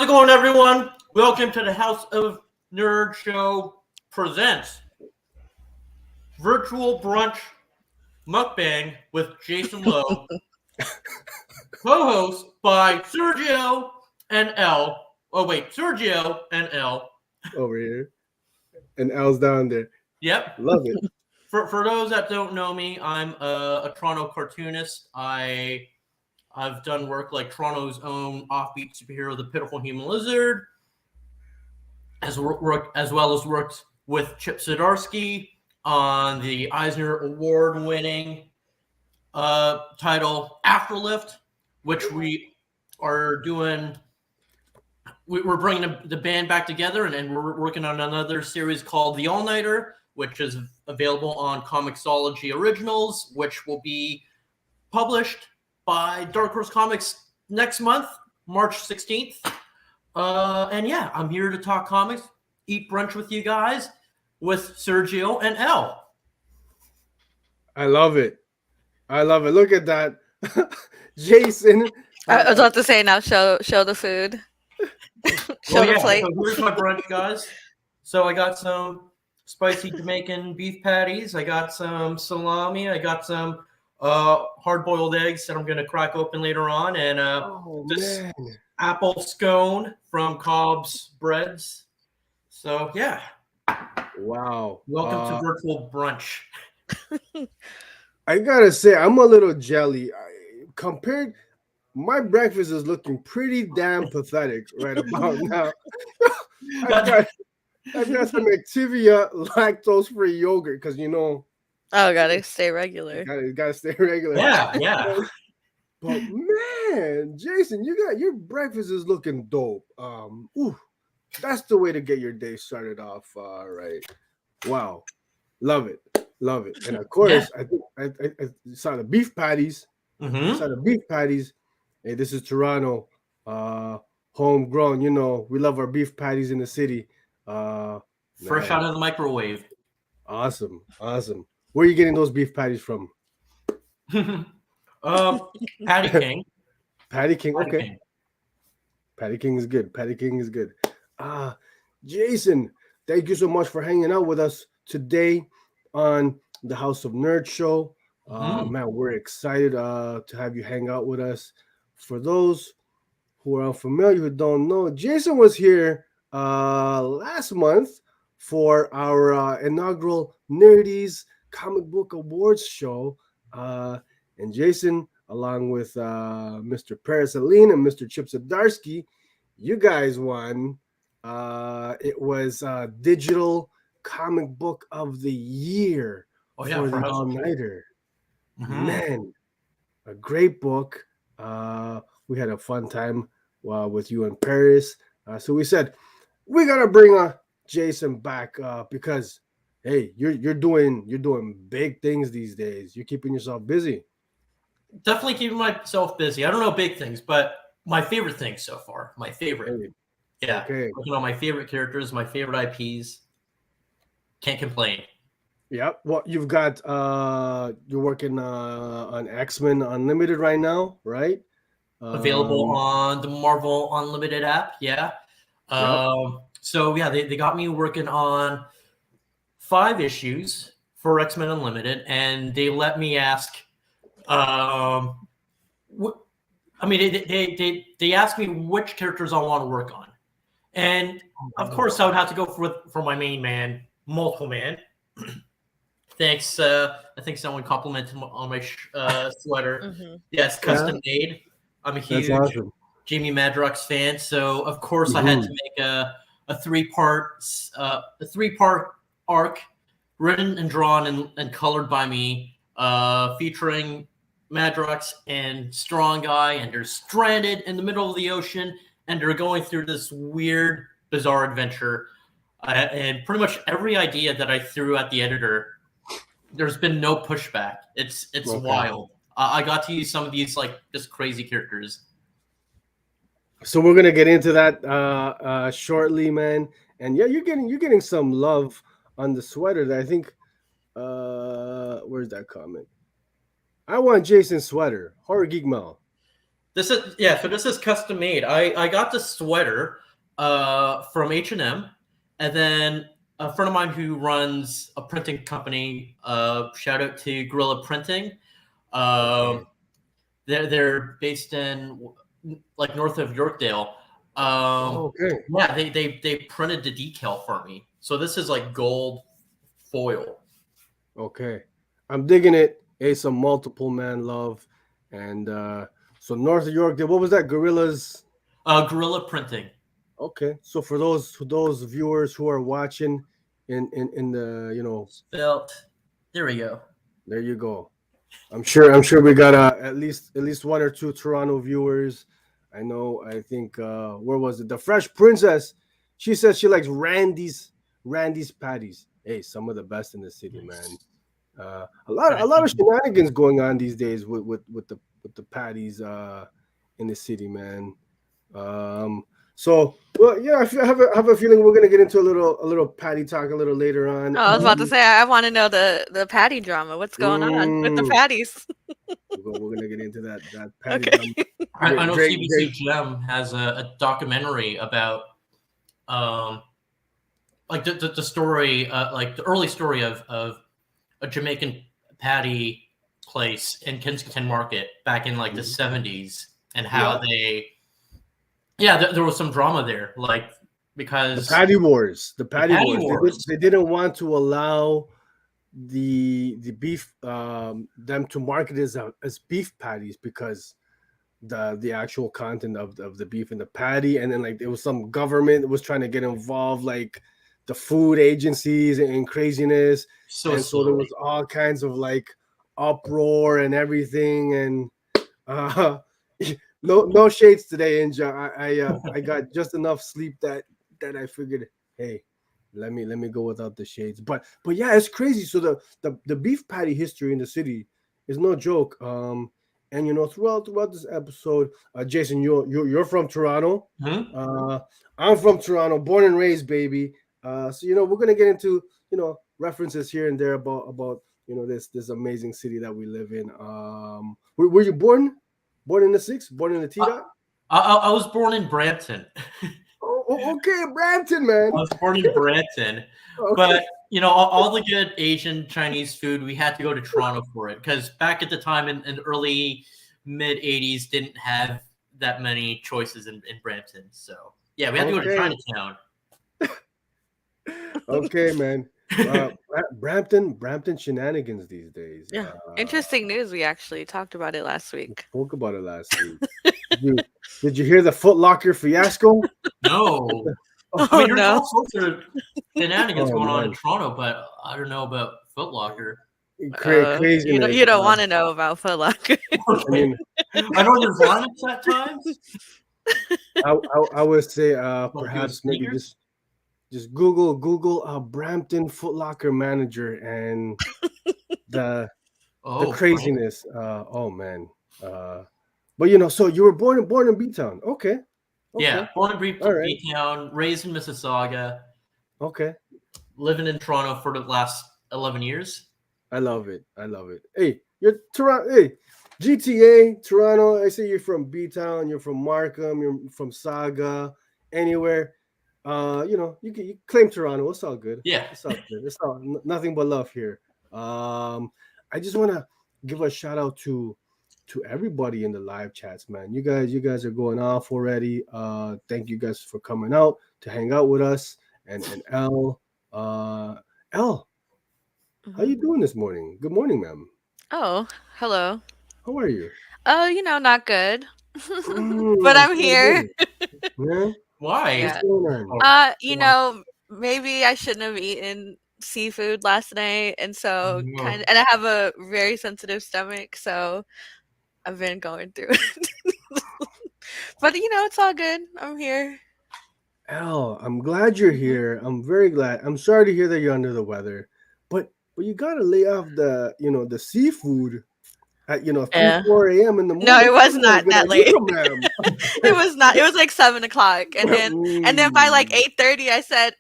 How's it going, everyone? Welcome to the House of Nerd Show presents Virtual Brunch Mukbang with Jason Loo, co-host by Sergio and L. Oh, wait, Sergio and L. Over here. And L's down there. Yep. Love it. For those that don't know me, I'm a Toronto cartoonist. I've done work like Toronto's own offbeat superhero, The Pitiful Human Lizard, as well as worked with Chip Zdarsky on the Eisner Award-winning title Afterlift, which we are doing. We're bringing the band back together, and we're working on another series called The All-Nighter, which is available on Comixology Originals, which will be published by Dark Horse Comics next month, March 16th. And yeah, I'm here to talk comics, eat brunch with you guys, with Sergio and L. I love it. Look at that. Jason. I was about to say now show the food. Show the plate. So here's my brunch, guys. So I got some spicy Jamaican beef patties. I got some salami. I got some hard-boiled eggs that I'm going to crack open later on. And this apple scone from Cobb's Breads. So, yeah. Wow. Welcome to Virtual Brunch. I got to say, I'm a little jelly. My breakfast is looking pretty damn pathetic right about now. I've got some Activia lactose-free yogurt because, Oh, gotta stay regular. Gotta stay regular. Yeah. But man, Jason, your breakfast is looking dope. That's the way to get your day started off. Right. Wow. Love it. And of course, I saw the beef patties. Hey, this is Toronto, homegrown. You know, we love our beef patties in the city. Fresh out of the microwave. Awesome. Where are you getting those beef patties from? Patty King. Okay. Patty King is good. Jason, thank you so much for hanging out with us today on the House of Nerd Show. Man, we're excited to have you hang out with us. For those who are unfamiliar, who don't know, Jason was here last month for our inaugural Nerdies Comic Book Awards show. And Jason, along with Mr. Paris Aline and Mr. Chip Zdarsky, you guys won. It was Digital Comic Book of the Year for the All-Nighter. Man, a great book. We had a fun time with you in Paris. So we said, we got to bring Jason back because, hey, you're doing big things these days. You're keeping yourself busy. Definitely keeping myself busy. I don't know big things, but my favorite things so far. My favorite. Hey. Yeah. Okay. Working on my favorite characters, my favorite IPs. Can't complain. Yep. Well, you've got you're working on X-Men Unlimited right now, right? Available on the Marvel Unlimited app. Yeah. So yeah, they got me working on 5 issues for X-Men Unlimited, and they let me ask. They asked me which characters I want to work on, and of course I would have to go for my main man, Multiple Man. Thanks. I think someone complimented on my sweater. Yes, custom made. I'm a huge Jamie Madrox fan, so of course I had to make a 3-part arc written and drawn and colored by me, featuring Madrox and Strong Guy, and they're stranded in the middle of the ocean, and they're going through this weird, bizarre adventure. And pretty much every idea that I threw at the editor, there's been no pushback. It's wild. I got to use some of these just crazy characters. So we're gonna get into that shortly, man. And yeah, you're getting some love on the sweater. That I think. Where's that comment? I want Jason's sweater. Horror Geek Mel. This is so this is custom made. I got this sweater from H&M, and then a friend of mine who runs a printing company, shout out to Gorilla Printing. Okay. They're based in like north of Yorkdale. Okay. Yeah, they printed the decal for me. So this is like gold foil. Okay. I'm digging it. Hey, some multiple man love. And so North of York, what was that? Gorillas. Gorilla Printing. Okay. So for those viewers who are watching in the, Spelt. There we go. there you go. I'm sure we got at least one or two Toronto viewers. I think where was it? The Fresh Princess. She says she likes Randy's patties. Hey, some of the best in the city, man. A lot of shenanigans going on these days with the patties in the city, man. So well, yeah, I have a feeling we're gonna get into a little patty talk a little later on. Oh, I was about to say I want to know the patty drama. What's going on with the patties? We're gonna get into that patty Okay. drama. I know Great. CBC Gem has a documentary about like the story, like the early story of a Jamaican patty place in Kensington Market back in like the 70s, and how there was some drama there, like because the patty wars. wars. They didn't want to allow the beef them to market it as beef patties because the actual content of the beef in the patty, and then like there was some government that was trying to get involved, like the food agencies and craziness, so there was all kinds of like uproar and everything, and no shades today, Inja. I got just enough sleep that I figured, hey, let me go without the shades. But yeah, it's crazy. So the beef patty history in the city is no joke. And throughout this episode, Jason, you're from Toronto. I'm from Toronto, born and raised, baby. So we're gonna get into references here and there about this amazing city that we live in. Were you born in the 6? Born in the T-Dot? I was born in Brampton. Oh, okay, Brampton, man. I was born in Brampton, Okay. but all the good Asian Chinese food, we had to go to Toronto for it, because back at the time in early mid 80s didn't have that many choices in Brampton. So yeah, we had to go to Chinatown. Okay, man. Brampton shenanigans these days. Yeah, interesting news. We actually talked about it last week. Spoke about it last week. Did you hear the Foot Locker fiasco? No. Oh, I mean, there's no. all sorts of shenanigans going on in Toronto, but I don't know about Foot Locker. Crazy. You don't want to know about Foot Locker. I mean, I know there's lineups at times. I would say perhaps maybe just Google Brampton Foot Locker manager and the craziness. Oh man. But so you were born in B-Town. Okay. Yeah, born in B-Town, raised in Mississauga. Okay. Living in Toronto for the last 11 years. I love it. Hey, you're Toronto. Hey, GTA, Toronto. I say you're from B-Town. You're from Markham. You're from Saga. Anywhere. You can claim Toronto. It's all good. Yeah, it's all good. It's all nothing but love here. I just want to give a shout out to everybody in the live chats, man. You guys are going off already. Thank you guys for coming out to hang out with us. And Elle, Elle, how you doing this morning? Good morning, ma'am. Oh, hello. How are you? Oh, not good. But I'm here. Yeah? Why? Yeah. What's going on? Maybe I shouldn't have eaten seafood last night, and so and I have a very sensitive stomach, so I've been going through it. But it's all good. I'm here. Elle, I'm glad you're here. I'm very glad. I'm sorry to hear that you're under the weather, but you gotta lay off the seafood at 3, Yeah. 4 a.m. in the morning. No, it was I'm not gonna that late. hear 'em, ma'am. It was not. It was like 7 o'clock, and then by like 8:30, I said,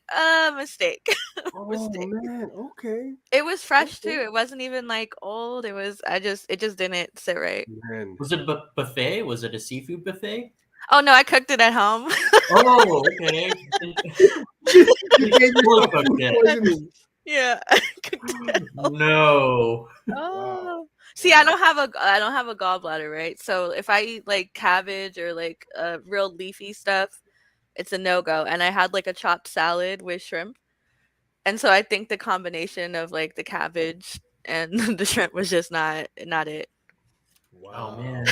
mistake, Oh mistake. man, okay. It was fresh too. Okay. It wasn't even like old. It was. It just didn't sit right. Man. Was it a buffet? Was it a seafood buffet? Oh no, I cooked it at home. Oh, okay. You gave Fully yourself cooked food it. poisoning. Yeah, I cooked it at home. No. Wow. Oh. See, I don't have a gallbladder, right? So if I eat like cabbage or like real leafy stuff, it's a no-go. And I had like a chopped salad with shrimp. And so I think the combination of like the cabbage and the shrimp was just not it. Oh Wow. man.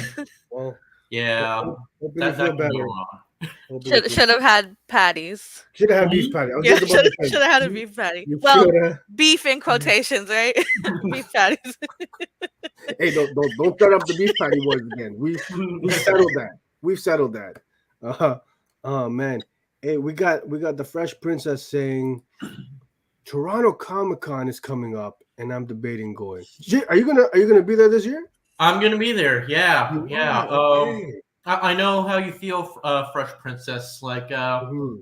Well, Yeah. hoping you That feel can go better. wrong. Hoping you feel Should have had patties. Should have had beef patty. I was Yeah, just about to say. should have had a beef patty. You Well, should have. beef in quotations, right? Beef patties. Hey, don't start up the beef patty wars again. We settled that. We've settled that. Oh man. Hey, we got the Fresh Princess saying Toronto Comic Con is coming up, and I'm debating going. Are you gonna be there this year? I'm gonna be there. Yeah, You yeah. are? Okay. I know how you feel, Fresh Princess. Like, Mhm.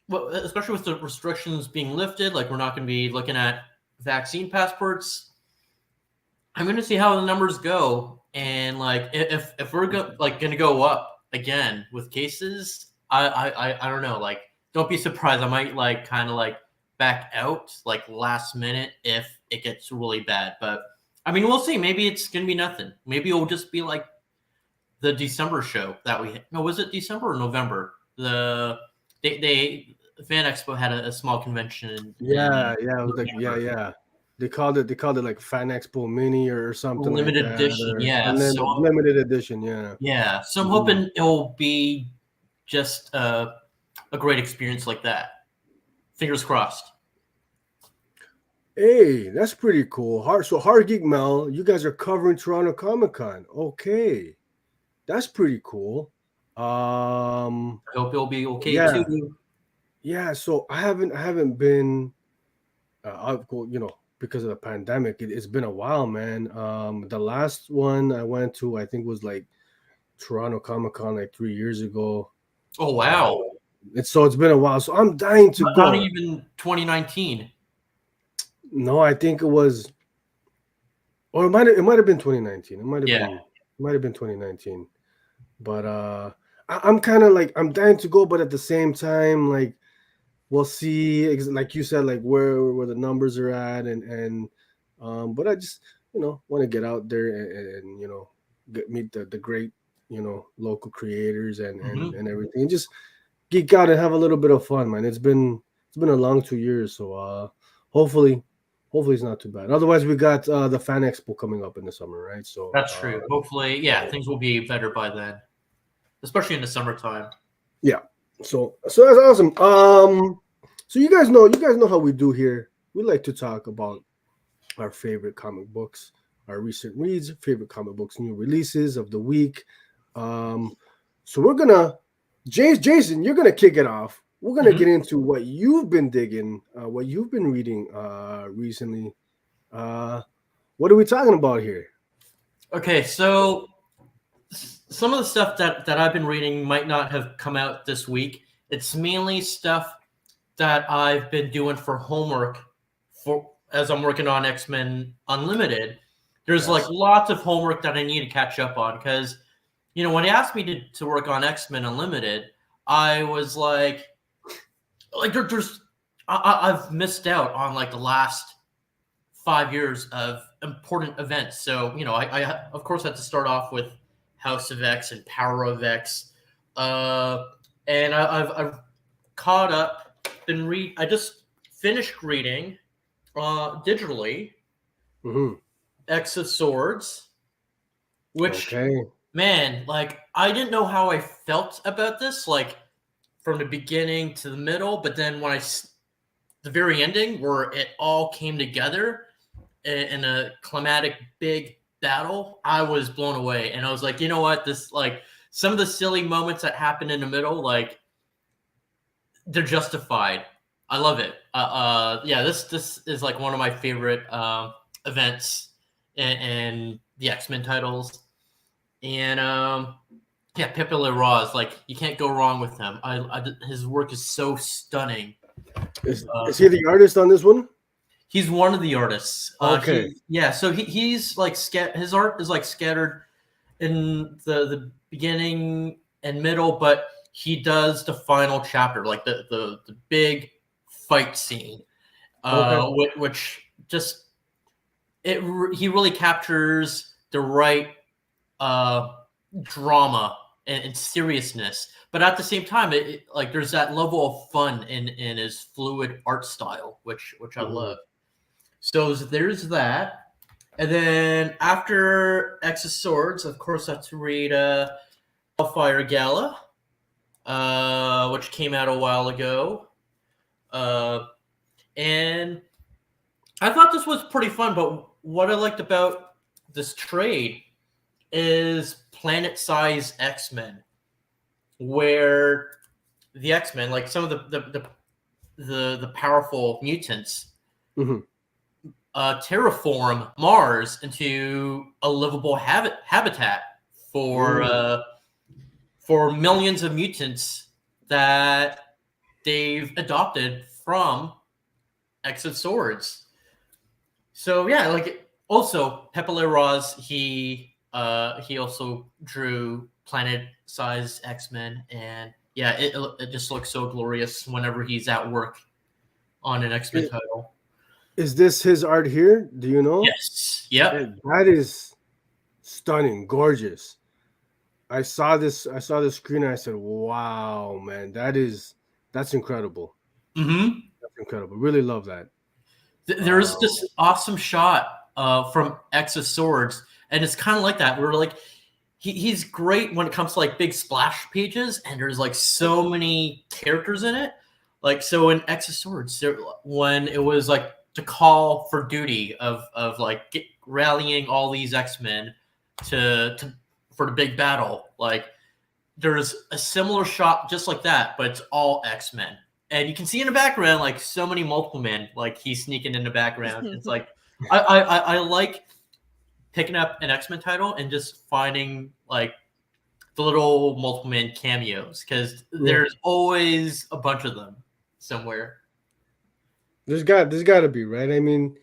well, especially with the restrictions being lifted, like we're not going to be looking at vaccine passports. I'm going to see how the numbers go, and like if we're going to go up again with cases, I don't know. Like, don't be surprised. I might like kind of like back out like last minute if it gets really bad. But I mean, we'll see. Maybe it's going to be nothing. Maybe it'll just be like the December show that we no, was it December or November? They Fan Expo had a small convention. Yeah, it was like yeah. They called it like Fan Expo Mini or something Limited like that. edition, yeah. So Limited edition, yeah. yeah, so I'm hoping it'll be just a great experience like that. Fingers crossed. Hey, that's pretty cool. Hard Geek Mel, you guys are covering Toronto Comic Con. Okay, that's pretty cool. I hope it'll be okay yeah. too. Yeah, so I haven't been, because of the pandemic. It's been a while, man. The last one I went to, I think, was like Toronto Comic Con like 3 years ago. Oh wow! It's been a while. So I'm dying to go. Not even 2019. No, I think it was, or it might have been 2019. It might have been 2019. But I'm kind of like I'm dying to go, but at the same time, like we'll see, like you said, like where the numbers are at, and but I just want to get out there and meet the great local creators and everything, and just geek out and have a little bit of fun, man. It's been a long 2 years, so hopefully it's not too bad. Otherwise, we got the Fan Expo coming up in the summer, right? So That's true. Hopefully, things will be better by then, especially in the summertime. Yeah. So that's awesome. So you guys know how we do here. We like to talk about our favorite comic books, our recent reads, favorite comic books, new releases of the week. So we're gonna, Jason, you're gonna kick it off. We're gonna get into what you've been digging, what you've been reading recently. What are we talking about here? Okay, so some of the stuff that I've been reading might not have come out this week. It's mainly stuff that I've been doing for homework as I'm working on X-Men Unlimited. There's like lots of homework that I need to catch up on because, when he asked me to work on X-Men Unlimited, I was like I've missed out on like the last 5 years of important events. So, I of course had to start off with House of X and Power of X. And I've caught up. I just finished reading digitally X of Swords, which man, like I didn't know how I felt about this, like from the beginning to the middle, but then when the very ending where it all came together in a climatic big battle, I was blown away, and I was like, you know what, this like some of the silly moments that happened in the middle, like they're justified. I love it. This is like one of my favorite events and the X-Men titles. And Pepe Larraz, like you can't go wrong with him. His work is so stunning. Is he the artist on this one? He's one of the artists. Okay. So he's like his art is like scattered in the beginning and middle, but he does the final chapter, like the big fight scene, which just he really captures the right drama and seriousness, but at the same time, like there's that level of fun in his fluid art style, which I love. So there's that, and then after X of Swords, of course, I have to read Hellfire Gala, which came out a while ago, and I thought this was pretty fun. But what I liked about this trade is planet-size X-Men, where the X-Men, like some of the powerful mutants, terraform Mars into a livable habitat for millions of mutants that they've adopted from X of Swords. So yeah, like also Pepe Larraz, he also drew planet-sized X-Men, and yeah, it just looks so glorious whenever he's at work on an X-Men title. Is this his art here? Do you know? Yes. Yep. That is stunning, gorgeous. I saw the screen and I said, "Wow, man, that's incredible." Mm-hmm. That's incredible. Really love that. There's this awesome shot from X of Swords, and it's kind of like that. We're like, he's great when it comes to like big splash pages, and there's like so many characters in it. Like so in X of Swords, when it was like the call for duty of like rallying all these X-Men for the big battle, like there's a similar shot just like that, but it's all X-Men. And you can see in the background, like so many multiple men, like he's sneaking in the background. It's like I like picking up an X-Men title and just finding like the little multiple man cameos, because there's always a bunch of them somewhere. There's got to be, right? I mean,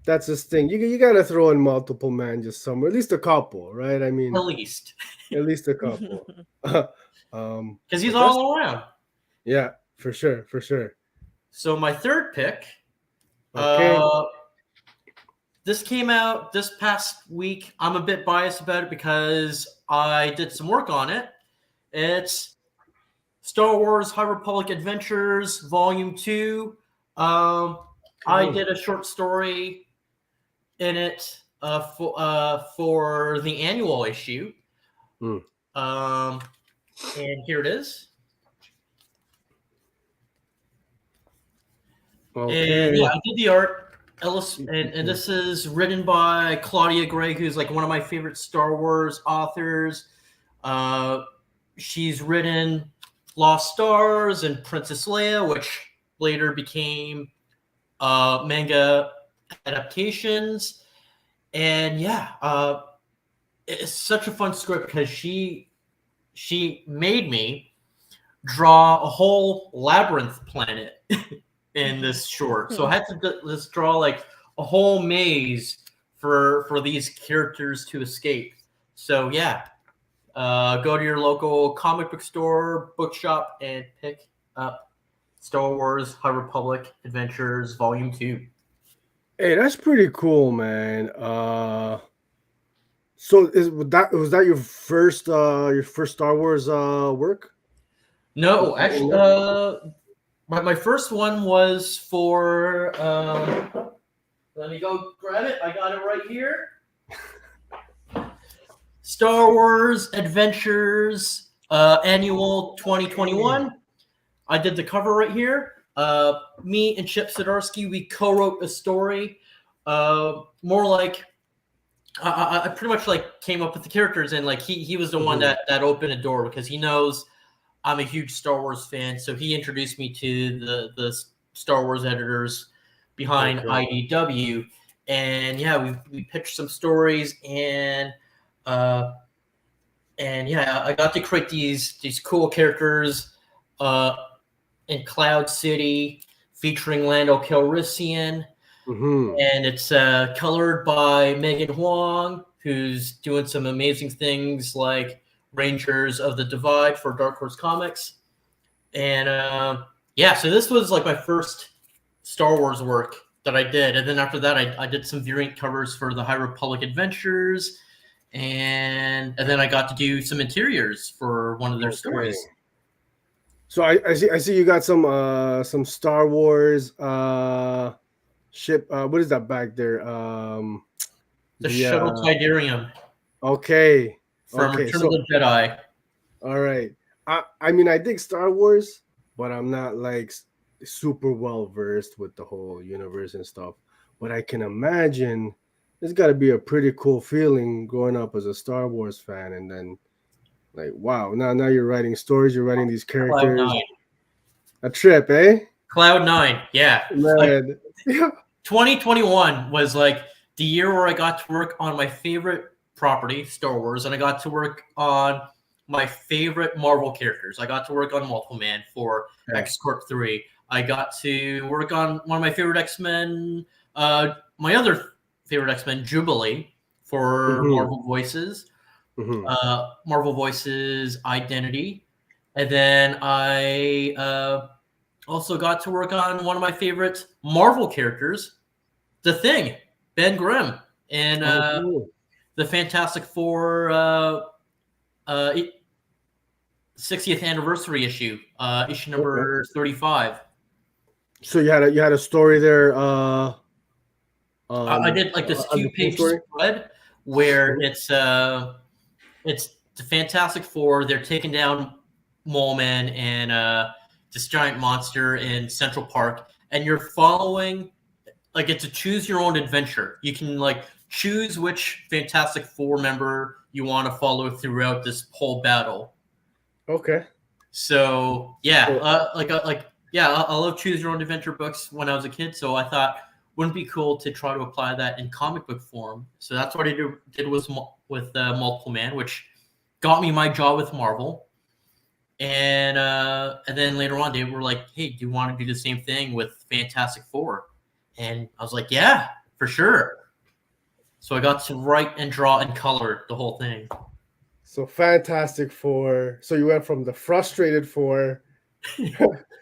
that's this thing. You got to throw in multiple man just somewhere, at least a couple, right? I mean, at least a couple. Because he's all around. Yeah, for sure. So my third pick, this came out this past week. I'm a bit biased about it because I did some work on it. It's Star Wars High Republic Adventures Volume 2. I did a short story in it for the annual issue. And here it is. Okay. And yeah, I did the art. And this is written by Claudia Gray, who's like one of my favorite Star Wars authors. She's written Lost Stars and Princess Leia, which later became manga adaptations. And yeah, it's such a fun script because she made me draw a whole labyrinth planet in this short. So I had to just draw like a whole maze for these characters to escape. So yeah, go to your local comic book store, bookshop, and pick up Star Wars High Republic Adventures Volume 2. Hey, that's pretty cool, man. So was that your first Star Wars work? No, actually, my first one was for. Let me go grab it. I got it right here. Star Wars Adventures Annual 2021. I did the cover right here. Me and Chip Zdarsky, we co-wrote a story. More like I pretty much like came up with the characters, and like he was the one that opened a door because he knows I'm a huge Star Wars fan. So he introduced me to the Star Wars editors behind IDW, and yeah, we pitched some stories, and yeah, I got to create these cool characters in Cloud City featuring Lando Calrissian. And it's colored by Megan Huang, who's doing some amazing things like Rangers of the Divide for Dark Horse Comics. And yeah, so this was like my first Star Wars work that I did. And then after that, I did some variant covers for the High Republic Adventures. And then I got to do some interiors for one of their stories. So I see you got some Star Wars ship. What is that back there? The Shuttle Tidarium. Okay. From Return of the Jedi. All right. I mean, I dig Star Wars, but I'm not like super well versed with the whole universe and stuff. But I can imagine it's got to be a pretty cool feeling growing up as a Star Wars fan, and then like, wow, now you're writing stories, you're writing these characters. A trip, eh? Cloud 9, yeah. Man. Like, 2021 was like the year where I got to work on my favorite property, Star Wars, and I got to work on my favorite Marvel characters. I got to work on Multiple Man for X Corp 3. I got to work on one of my favorite X-Men, my other favorite X-Men, Jubilee, for Marvel Voices. Marvel Voices Identity. And then I also got to work on one of my favorite Marvel characters, The Thing, Ben Grimm, and the Fantastic Four 60th anniversary issue, issue number 35. So you had a story there. I did like this 2-page spread where it's the Fantastic Four. They're taking down Mole Man and this giant monster in Central Park, and you're following, like, it's a choose your own adventure. You can like choose which Fantastic Four member you want to follow throughout this whole battle. Okay. So yeah, I love choose your own adventure books when I was a kid. So I thought, wouldn't it be cool to try to apply that in comic book form? So that's what I did with Multiple Man, which got me my job with Marvel. And then later on, they were like, "Hey, do you want to do the same thing with Fantastic Four?" And I was like, "Yeah, for sure." So I got to write and draw and color the whole thing. So Fantastic Four. So you went from the Frustrated Four.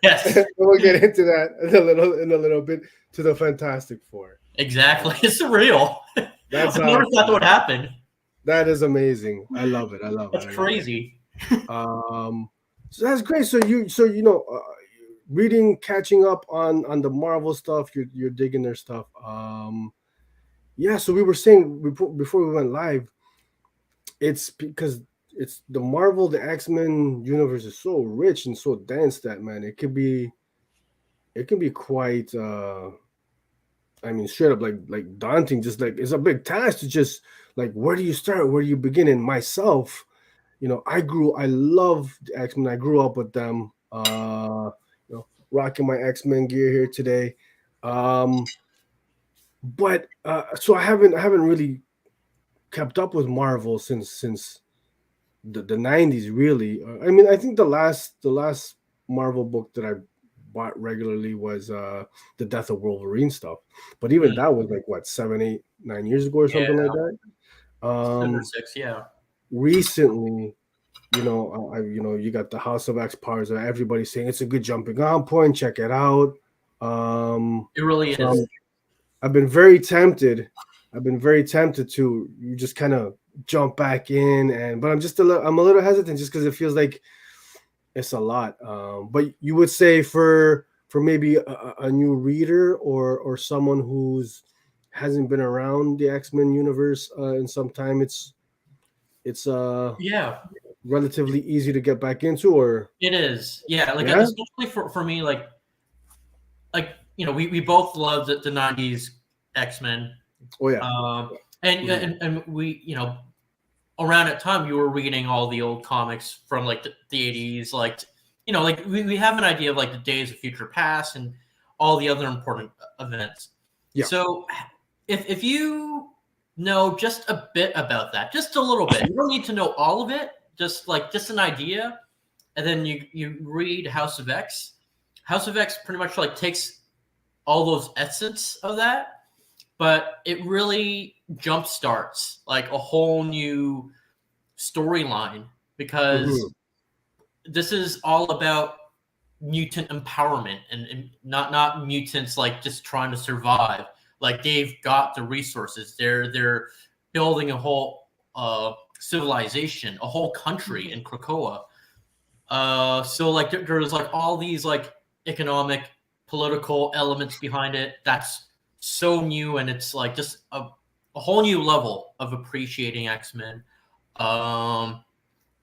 Yes. We'll get into that in a little bit, to the Fantastic Four. Exactly. It's surreal. That's I never thought that would happen. That is amazing. I love it. That's crazy. So that's great. So reading, catching up on the Marvel stuff, you're digging their stuff. Yeah. So we were saying before we went live, it's because it's the Marvel, the X-Men universe is so rich and so dense that, man, it can be quite I mean, straight up like daunting. Just like, it's a big task to just like, where do you start, where do you begin? And myself, I love the X-Men. I grew up with them, rocking my X-Men gear here today. But so I haven't really kept up with Marvel since the 90s, really. I mean, I think the last Marvel book that I bought regularly was the Death of Wolverine stuff. But even that was like, what, 7, 8, 9 years ago or something like that. 7 or 6, yeah. Recently, you got the House of X Powers. Everybody's saying it's a good jumping on point. Check it out. It really is. I've been very tempted to you just kind of jump back in, but I'm a little hesitant just because it feels like it's a lot. But you would say for maybe a new reader or someone who's hasn't been around the X-Men universe in some time, it's relatively easy to get back into, or it is, especially for me, like we both loved the 90s X-Men. Oh yeah. And we around that time you were reading all the old comics from like the 80s, like we have an idea of like the Days of Future Past and all the other important events. Yeah. So if you know just a bit about that, just a little bit, you don't need to know all of it, just an idea, and then you read House of X. House of X pretty much like takes all those essence of that, but it really jump starts like a whole new storyline because this is all about mutant empowerment and not mutants like just trying to survive. Like they've got the resources. They're building a whole civilization, a whole country in Krakoa. So like there's like all these like economic, political elements behind it. That's so new, and it's like just a whole new level of appreciating X-Men.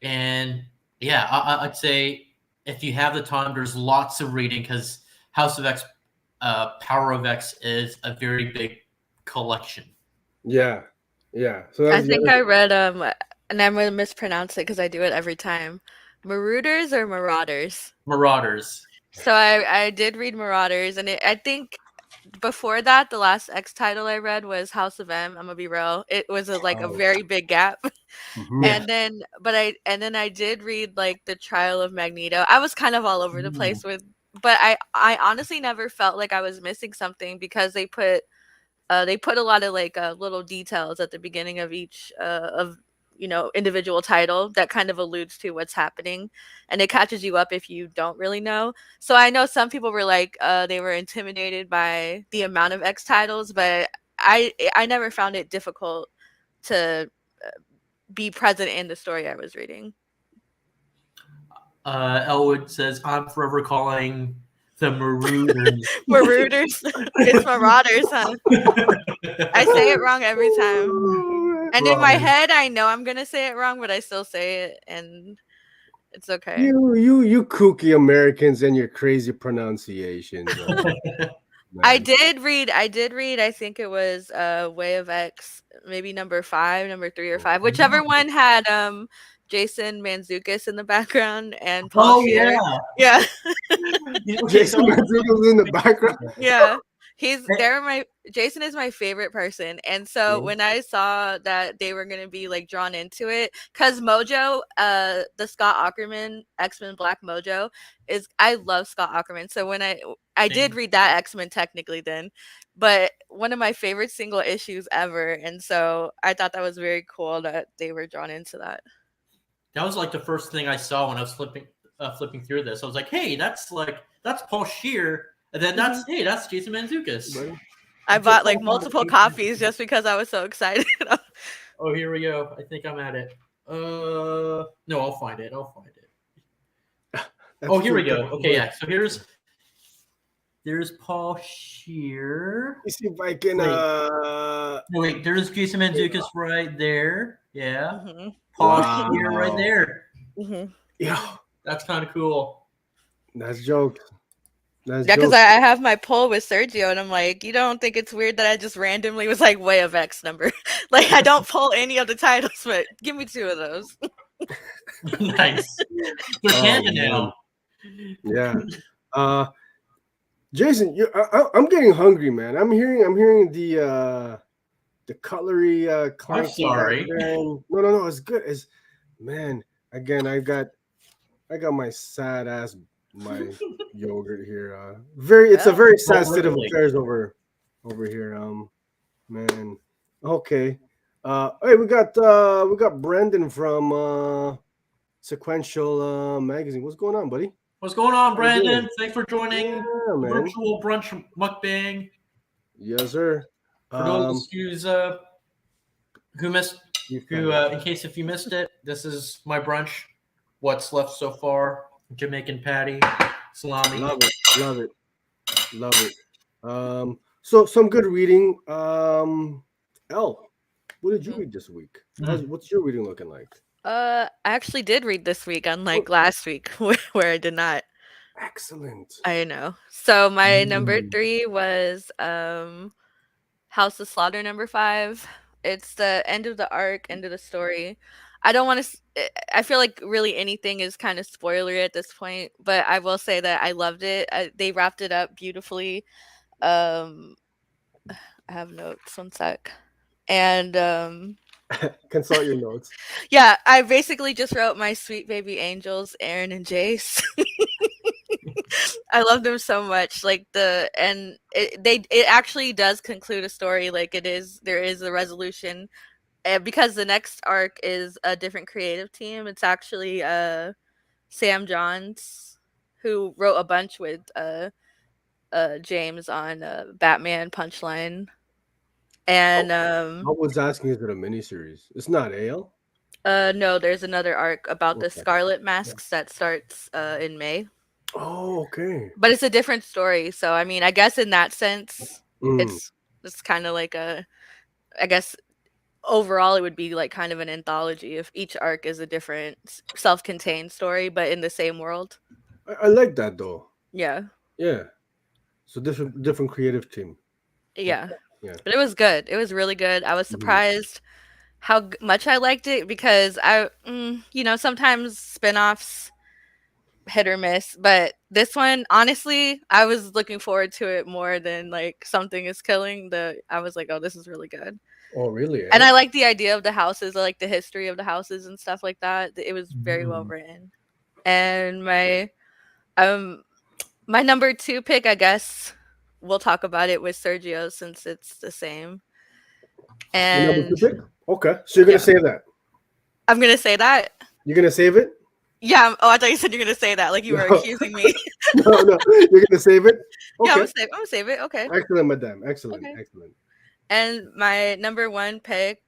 And yeah, I'd say if you have the time, there's lots of reading because House of X, Power of X is a very big collection. Yeah. So I think I read and I'm gonna mispronounce it because I do it every time. Marauders or Marauders? Marauders. So I did read Marauders, and I think before that, the last X title I read was House of M. I'm gonna be real; it was a very big gap. And then, I did read like the Trial of Magneto. I was kind of all over the place with, but I honestly never felt like I was missing something because they put a lot of like little details at the beginning of each of individual title that kind of alludes to what's happening, and it catches you up if you don't really know. So I know some people were like they were intimidated by the amount of X titles, but I never found it difficult to be present in the story I was reading. Elwood says, I'm forever calling the Marauders. Marauders? It's Marauders, huh? I say it wrong every time. And in my head, I know I'm going to say it wrong, but I still say it, and it's okay. You kooky Americans and your crazy pronunciations. I did read, I think it was Way of X, maybe number 5, number 3 or 5, whichever one had Jason Mantzoukas in the background and Paul Scheer. Yeah. Jason Mantzoukas in the background. Yeah. Jason is my favorite person. And so when I saw that they were going to be like drawn into it, because Mojo, the Scott Aukerman X-Men Black Mojo I love Scott Aukerman. So when I did read that X-Men technically then, but one of my favorite single issues ever. And so I thought that was very cool that they were drawn into that. That was like the first thing I saw when I was flipping through this. I was like, hey, that's Paul Scheer. And then that's Jason Mantzoukas. I bought like multiple copies just because I was so excited. Oh, here we go. I think I'm at it. No, I'll find it. Oh, here we go. Okay, yeah. So there's Paul Scheer. Let me see if I can. Wait, there's Jason Mantzoukas right there. Yeah. Paul Scheer right there. Yeah, that's kind of cool. That's jokes. Because I have my poll with Sergio, and I'm like, you don't think it's weird that I just randomly was like Way of X number? Like, I don't pull any of the titles, but give me 2 of those. Nice. They're canon now. Yeah. Jason, I'm getting hungry, man. I'm hearing the cutlery clanking. I'm sorry. No, it's good. Man, again, I got my sad ass my yogurt here. It's a very sad state of affairs over here. Man. Okay. Hey, we got Brendan from Sequential Magazine. What's going on, buddy? What's going on, Brandon? Thanks for joining virtual brunch mukbang. Yes, sir. For those who missed, in case if you missed it, this is my brunch. What's left so far? Jamaican patty, salami. Love it. So some good reading. Elle, what did you read this week? What's your reading looking like? I actually did read this week, unlike last week where I did not. Excellent. I know. So my number 3 was House of Slaughter number 5. It's the end of the arc, end of the story. I don't want to. I feel like really anything is kind of spoilery at this point, but I will say that I loved it. They wrapped it up beautifully. I have notes. One sec. And Consult your notes. yeah, I basically just wrote my sweet baby angels, Aaron and Jace. I love them so much. Like it actually does conclude a story. Like there is a resolution, because the next arc is a different creative team. It's actually Sam Johns, who wrote a bunch with James on Batman Punchline. And I was asking, is it a miniseries? It's not AL. no, there's another arc about the Okay. Scarlet Masks that starts in May. Oh, okay. But it's a different story. So I mean, I guess in that sense, Mm. it's kind of like I guess overall it would be like kind of an anthology if each arc is a different self-contained story, but in the same world. I like that though. Yeah. Yeah. So different creative team. Yeah. Yeah. But it was good. It was really good. I was Mhm. surprised how much I liked it, because sometimes spin-offs hit or miss, but this one, honestly, I was looking forward to it more than like Something is Killing. I was like, oh, this is really good. Oh, really? And Eh? I like the idea of the houses, I like the history of the houses and stuff like that. It was very well written. And my number 2 pick, I guess we'll talk about it with Sergio since it's the same. Your number And 2 pick? Okay. So you're gonna yeah, save that. I'm gonna say that. You're gonna save it? Yeah. Oh, I thought you said you're gonna say that, like you were No. accusing me. No. You're gonna save it? Yeah, Okay. I'm gonna save it. Okay. Excellent, madame. Excellent. Okay. Excellent. And my number 1 pick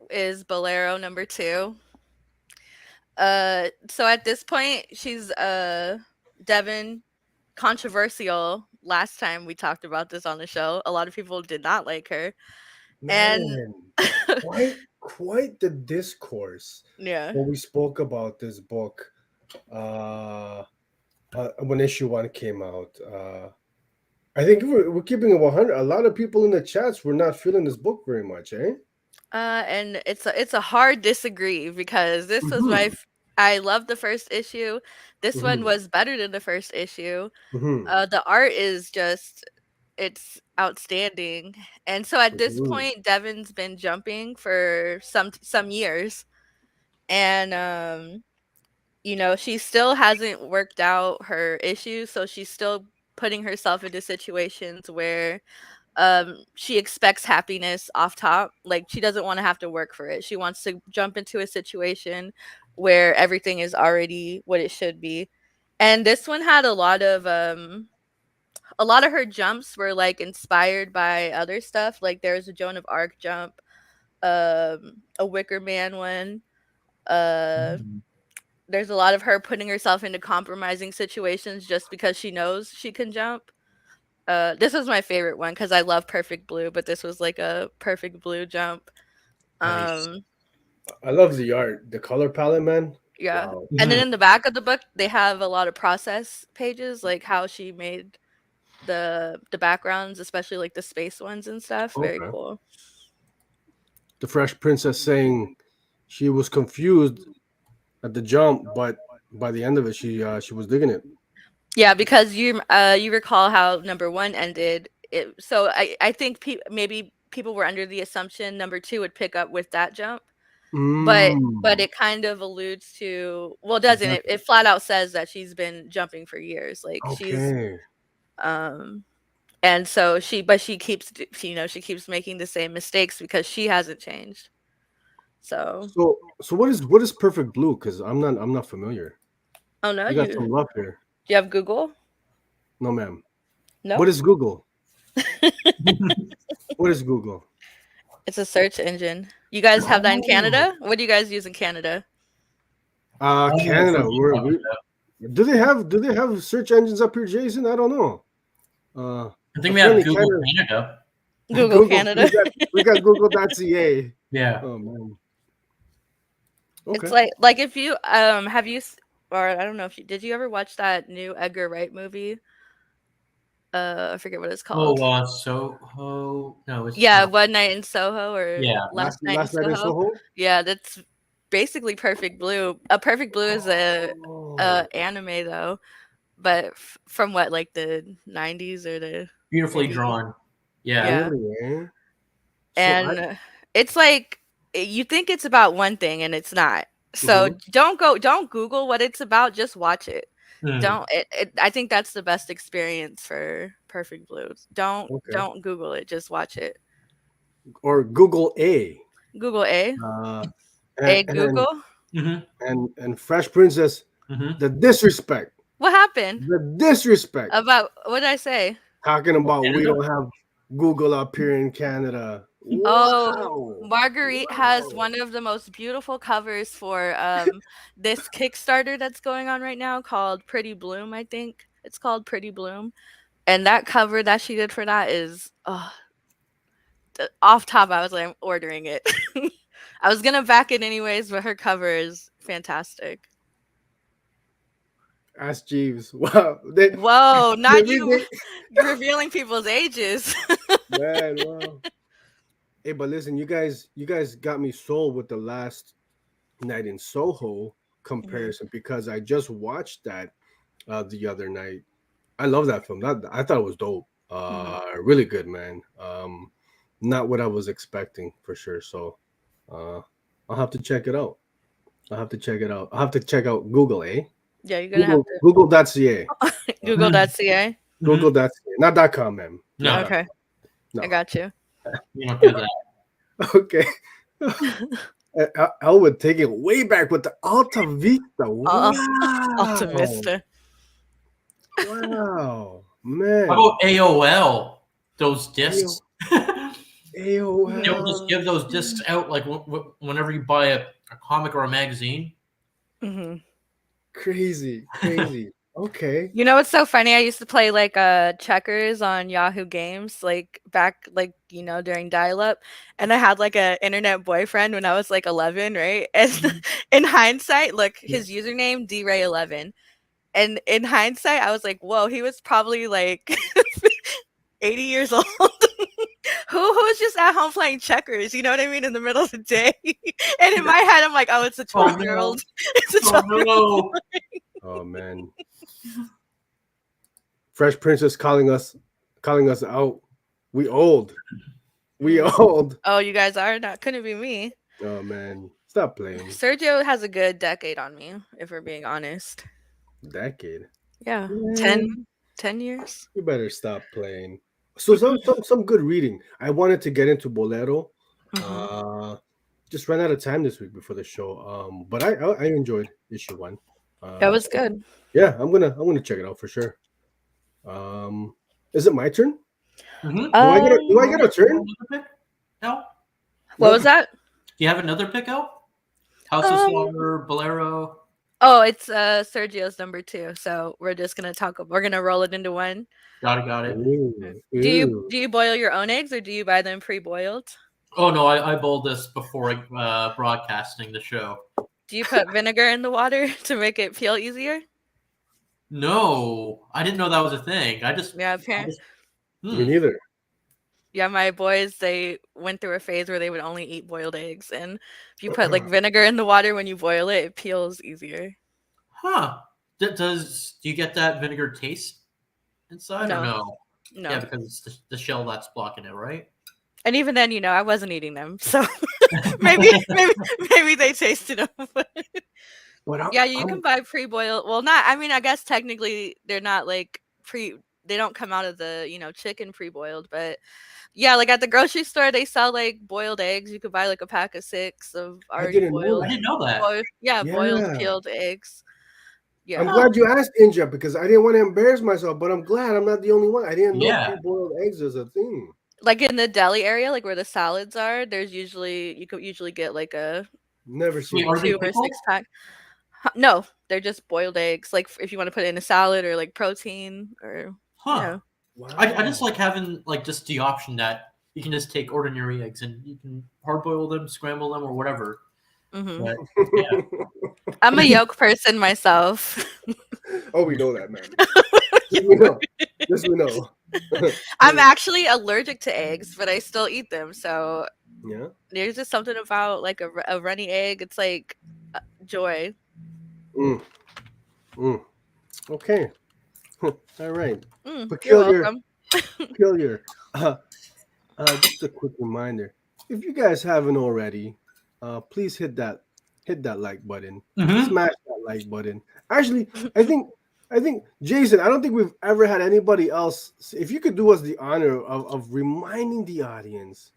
is Bolero number 2. So at this point, she's Devin, controversial. Last time we talked about this on the show, a lot of people did not like her. And Man, quite the discourse yeah. when we spoke about this book when issue 1 came out. I think we're keeping it 100. A lot of people in the chats were not feeling this book very much, eh? And it's a hard disagree, because this was Mm-hmm. I love the first issue. This one Mm-hmm. was better than the first issue. Mm-hmm. The art is just, it's outstanding. And so at this Mm-hmm. point, Devin's been jumping for some years, and she still hasn't worked out her issues, so she's still putting herself into situations where she expects happiness off top. Like, she doesn't want to have to work for it. She wants to jump into a situation where everything is already what it should be. And this one had a lot of her jumps were like inspired by other stuff. Like, there's a Joan of Arc jump, a Wicker Man one. There's a lot of her putting herself into compromising situations just because she knows she can jump. This was my favorite one because I love Perfect Blue, but this was like a Perfect Blue jump. Nice. I love the art, the color palette, man. Yeah. Wow. And then in the back of the book, they have a lot of process pages, like how she made the backgrounds, especially like the space ones and stuff. Very Okay. cool. The Fresh Princess saying she was confused at the jump, but by the end of it, she was digging it. Yeah, because you recall how number 1 ended. So I think maybe people were under the assumption number 2 would pick up with that jump. But it kind of alludes to, well, doesn't it? It flat out says that she's been jumping for years. Like, she's and so she keeps she keeps making the same mistakes because she hasn't changed. So what is Perfect Blue? Because I'm not familiar. Oh no, you got some love here. Do you have Google? No, ma'am. No. What is Google? What is Google? It's a search engine. You guys have that in Canada? What do you guys use in Canada? Canada. Do they have search engines up here, Jason? I don't know. I think we have Google Canada. Google Canada. We got Google.ca. Yeah. Oh man. Okay. It's like if you have you, or I don't know if did you ever watch that new Edgar Wright movie? I forget what it's called. Soho. No, it's One Night in Soho, or Last Night in Soho. Yeah, that's basically Perfect Blue. Perfect Blue is a anime though, but from what, like the 90s or the beautifully drawn. Yeah. Really, eh? And it's like you think it's about one thing and it's not. So don't Google what it's about. Just watch it. Mm. Don't. I think that's the best experience for Perfect Blues. Don't Google it. Just watch it. Or Google A. Google A. Uh, A and Google. and Fresh Princess, the disrespect, What happened? the disrespect. About what did I say? Talking about we Canada? don't have Google up here in Canada. Oh, Wow. Marguerite has Wow. one of the most beautiful covers for this Kickstarter that's going on right now called Pretty Bloom, I think. It's called Pretty Bloom. And that cover that she did for that is off top. I was like, I'm ordering it. I was gonna back it anyways, but her cover is fantastic. Ask Jeeves. Wow. Whoa, not they- you revealing people's ages. Man, wow. Hey, but listen, you guys got me sold with the last night in Soho comparison because I just watched that the other night. I love that film. I thought it was dope. Really good, man. Not what I was expecting for sure. So I'll have to check it out. I'll have to check out Google, eh? Yeah, you're gonna have to Google.ca. Google.ca. Google.ca. Not .com, man. No. Okay. No. I got you. You don't do that. Okay. I would take it way back with the Alta Vista. Wow. Alta Vista. Wow, man. How about AOL? Those discs. AOL. They'll just give those discs out like whenever you buy a comic or a magazine. Crazy. Okay. You know what's so funny? I used to play like checkers on Yahoo Games, like back during dial-up, and I had like a internet boyfriend when I was like 11, right? And in hindsight, look, his username DRay11, and in hindsight, I was like, whoa, he was probably like 80 years old. Who's just at home playing checkers? You know what I mean? In the middle of the day, and in my head, I'm like, oh, it's a 12-year-old. It's a 12-year-old. Oh man. Fresh Princess calling us out. We old. Oh, you guys are not. Couldn't be me. Oh man, stop playing. Sergio has a good decade on me, if we're being honest. Decade. Yeah, 10 years. You better stop playing. So some good reading. I wanted to get into Bolero. Just ran out of time this week before the show. But I enjoyed issue 1. That was good. Yeah, I'm gonna check it out for sure. Is it my turn? Do I get a turn? No. What was that? Do you have another pick out? House of Slaughter, Bolero. Oh, it's Sergio's number 2. So we're just gonna we're gonna roll it into one. Got it. Ooh. Do you boil your own eggs or do you buy them pre-boiled? Oh no, I boiled this before broadcasting the show. Do you put vinegar in the water to make it peel easier? No, I didn't know that was a thing. Me neither. Yeah, my boys, they went through a phase where they would only eat boiled eggs, and if you put like vinegar in the water when you boil it, it peels easier. Huh? Do you get that vinegar taste inside or no? No. Yeah, because it's the shell that's blocking it, right? And even then, I wasn't eating them, so maybe they tasted them. Yeah, you can buy pre-boiled. Well, not. I mean, I guess technically they're not like they don't come out of the chicken pre-boiled, but yeah, like at the grocery store they sell like boiled eggs. You could buy like a pack of 6 of already boiled. I didn't know that. Boiled peeled eggs. Yeah. I'm glad you asked, Inja, because I didn't want to embarrass myself, but I'm glad I'm not the only one. I didn't know pre-boiled eggs is a thing. Like in the deli area, like where the salads are, you could usually get like a never seen 2 or 6 pack. No, they're just boiled eggs. Like if you want to put it in a salad or like protein or. Wow. I just like having like just the option that you can just take ordinary eggs and you can hard boil them, scramble them, or whatever. But, I'm a yolk person myself. Oh, we know that, man. Yes, we know. I'm actually allergic to eggs, but I still eat them. So yeah, there's just something about like a runny egg. It's like joy. Okay. All right. Peculiar. Just a quick reminder: if you guys haven't already, please hit that like button, Mm-hmm. smash that like button. Actually, I think I think Jason, I don't think we've ever had anybody else. If you could do us the honor of reminding the audience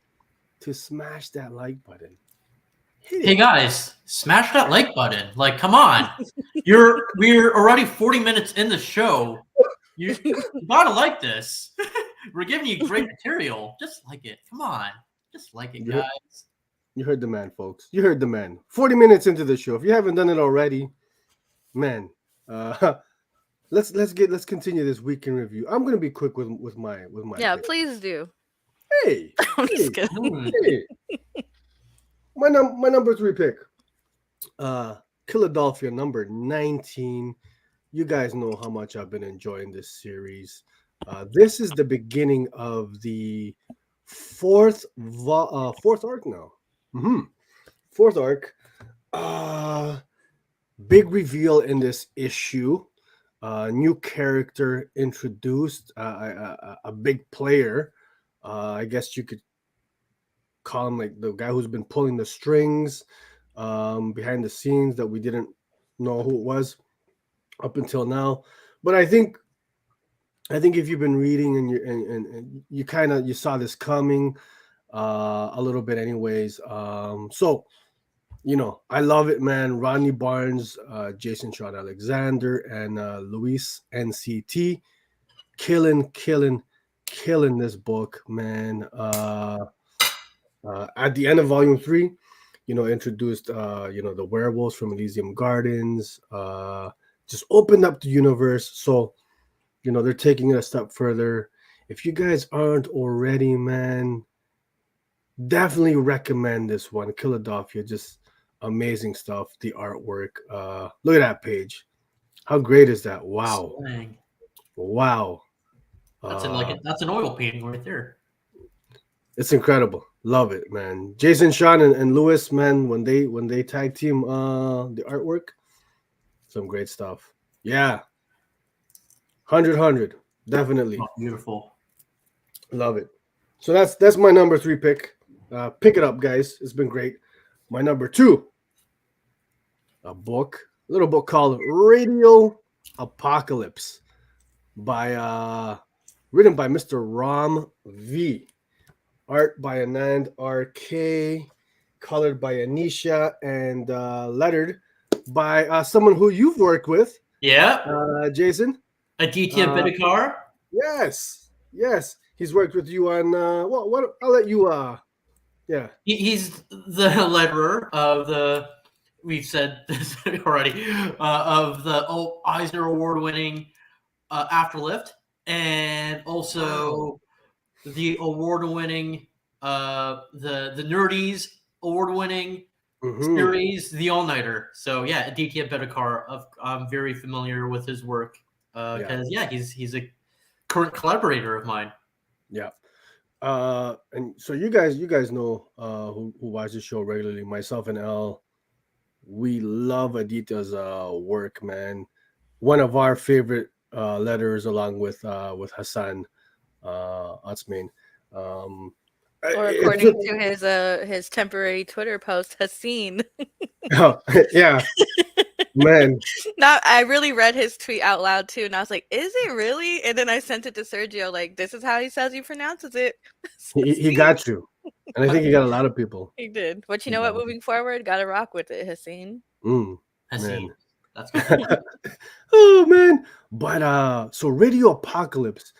to smash that like button, hit Hey it. guys, smash that like button. Like, come on. We're already 40 minutes in the show. You gotta like this. We're giving you great material. Just like it. Come on. Just like it, You heard, guys. you heard the man, folks. You heard the man. 40 minutes into the show. If you haven't done it already, man, uh, let's continue this weekend review. I'm gonna be quick with my Yeah, pick. please do. Hey, I'm hey, just kidding. Hmm. hey. My number three pick. Philadelphia number 19. You guys know how much I've been enjoying this series. This is the beginning of the fourth arc now. hmm Fourth arc. Uh, Big reveal in this issue. New character introduced. A big player. I guess you could call him like the guy who's been pulling the strings behind the scenes that we didn't know who it was up until now. But I think if you've been reading and you kind of you saw this coming a little bit anyways. So I love it, man. Rodney Barnes, Jason Sean Alexander, and Luis NCT killing this book, man. At the end of volume 3, introduced the werewolves from Elysium Gardens, just opened up the universe. So they're taking it a step further. If you guys aren't already, man, definitely recommend this one. Philadelphia, just amazing stuff. The artwork, look at that page. How great is that? Wow. Dang. Wow. That's an oil painting right there. It's incredible. Love it, man. Jason, Sean, and Lewis, man, when they tag team the artwork, some great stuff. Yeah. 100 definitely. Oh, beautiful. Love it. So that's my number 3 pick. Pick it up, guys. It's been great. My number 2, a little book called Radio Apocalypse written by Mr. Ram V. Art by Anand RK, colored by Anisha, and lettered by someone who you've worked with. Yeah. Jason. Aditya Bidikar. Yes. He's worked with you on what I'll let you yeah. He's the letterer of the. We've said this already. Of the Eisner Award-winning Afterlift, and also the award-winning the Nerdies award-winning series, The All-Nighter. So yeah, Aditya Bidikar. I'm very familiar with his work because he's a current collaborator of mine. Yeah. And so you guys know who watch the show regularly. Myself and Al, we love Aditya's work, man. One of our favorite letters, along with Hassan Atsmain. Or according to his temporary Twitter post, Hassan. Yeah, man. Now I really read his tweet out loud too, and I was like, "Is it really?" And then I sent it to Sergio, like, "This is how he says he pronounces it." He got you, and I think he got a lot of people. He did, but you know what? Moving forward, gotta rock with it, Hassan. Hassan. Man. That's good. Oh man. But so Radio Apocalypse.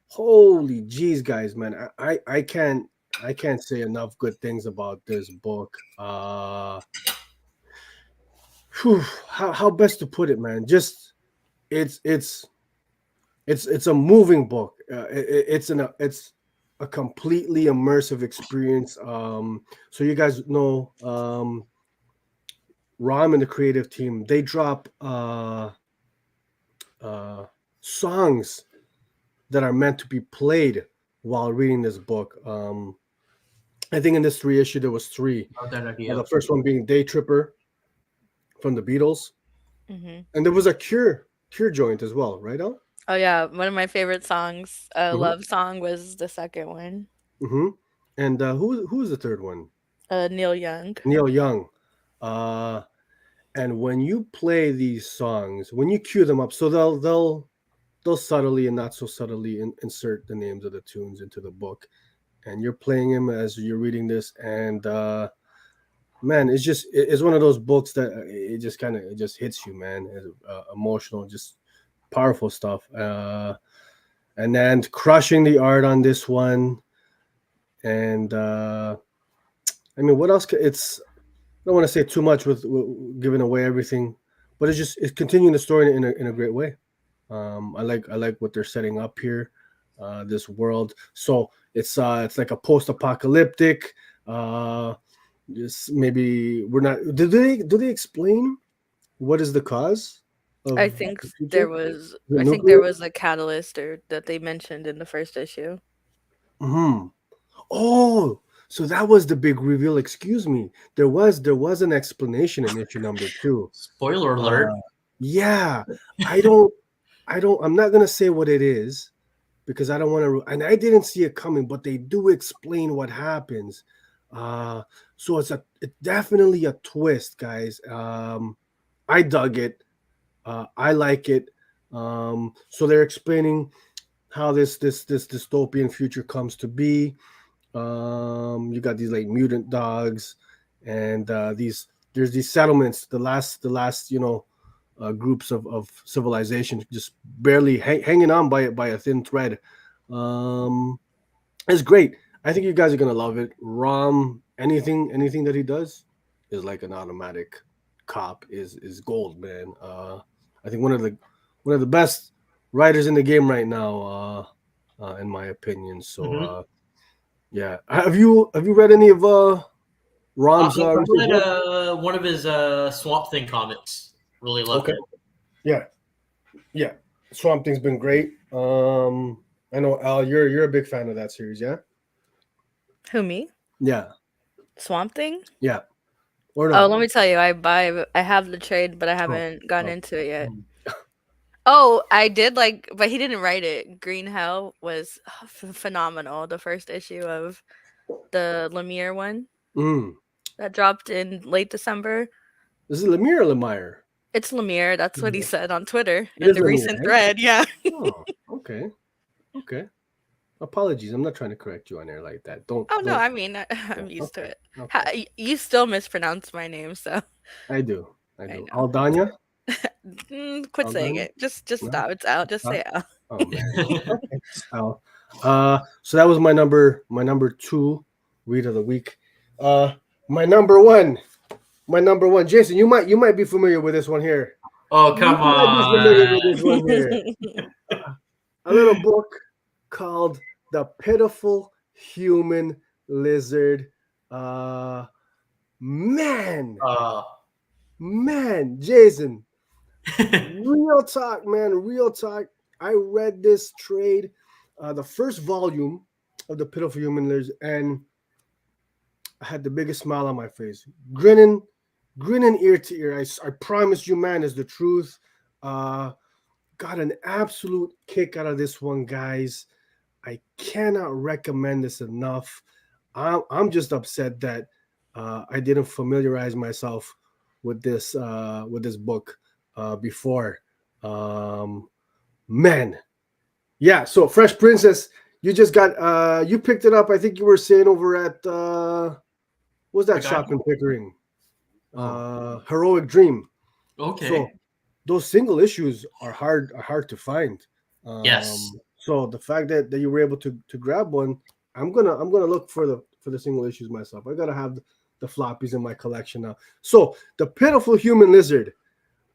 Holy jeez, guys, man. I can't say enough good things about this book. How best to put it, man? Just it's a moving book. It's a completely immersive experience. So you guys know, Ram and the creative team, they drop songs that are meant to be played while reading this book. I think in this 3 issue there was 3. The first one being Day Tripper from the Beatles, and there was a Cure joint as well, right, Al? Oh yeah, one of my favorite songs, Love Song, was the second one. Mm-hmm. And who is the third one? Neil Young. Neil Young. And when you play these songs, when you cue them up, so they'll subtly and not so subtly insert the names of the tunes into the book, and you're playing them as you're reading this, and man, it's one of those books that it just hits you, man. It's, emotional, just powerful stuff. And then crushing the art on this one, and I mean, what else? It's I don't want to say too much with giving away everything, but it's continuing the story in a great way. I like what they're setting up here, this world. So it's like a post-apocalyptic. Just maybe we're not. Do they explain what is the cause of I think the future? there was The I think there nuclear? was a catalyst or that they mentioned in the first issue. Hmm. Oh, so that was the big reveal. Excuse me. There was an explanation in issue number two. Spoiler Uh, alert. yeah, I don't I'm not gonna say what it is because I don't want to. And I didn't see it coming, but they do explain what happens. Uh, so it's definitely a twist, guys. I dug it. I like it. So they're explaining how this dystopian future comes to be. You got these like mutant dogs, and there's these settlements. The last groups of civilization just barely hanging on by a thin thread. Um, it's great. I think you guys are gonna love it. Rom, anything that he does is like an automatic cop. Is gold, man. I think one of the best writers in the game right now, in my opinion. So Mhm. yeah, have you read any of Rom's I recent read work? one of his Swamp Thing comics. Really loved Okay, it. yeah, yeah. Swamp Thing's been great. I know Al, you're a big fan of that series, yeah? Who, me? Yeah, Swamp Thing? yeah. Or Oh, no? let me tell you, I have the trade, but I Oh, haven't gotten oh. into it yet. Mm. Oh, I did like, but he didn't write it. Green Hell was phenomenal. The first issue of the Lemire one Mm. that dropped in late December. Is it Lemire or Lemire? It's Lemire. That's what he Yeah. said on Twitter It in is the Lemire, recent right? thread. Yeah. Oh, okay, okay. Apologies, I'm not trying to correct you on there like that. Don't Oh no, don't. I mean Yeah, I'm used to okay, it. okay. You still mispronounce my name, so I do, I I do. know. Aldanya, Quit saying Aldanya. it. Just No, stop. It's out. Just huh? say out. Oh man. Okay. Al. So that was my number two read of the week. Uh, my number one, Jason, you might be familiar with this one here. Oh, You come might be familiar on. with this one here. A little book called "The Pitiful Human Lizard." Uh, man, Uh, man, Jason, real talk, man, real talk. I read this trade, the first volume of "The Pitiful Human Lizard," and I had the biggest smile on my face, grinning ear to ear. I promise you, man, is the truth. Uh, got an absolute kick out of this one, guys. I cannot recommend this enough. I'm just upset that I didn't familiarize myself with this book before. Um, man, yeah. So Fresh Princess, you just got you picked it up. I think you were saying over at what was the that guy. shop in Pickering? Oh, Heroic Dream. So okay. those single issues are hard to find. Yes. So the fact that you were able to grab one, I'm gonna look for the single issues myself. I gotta have the floppies in my collection now. So the Pitiful Human Lizard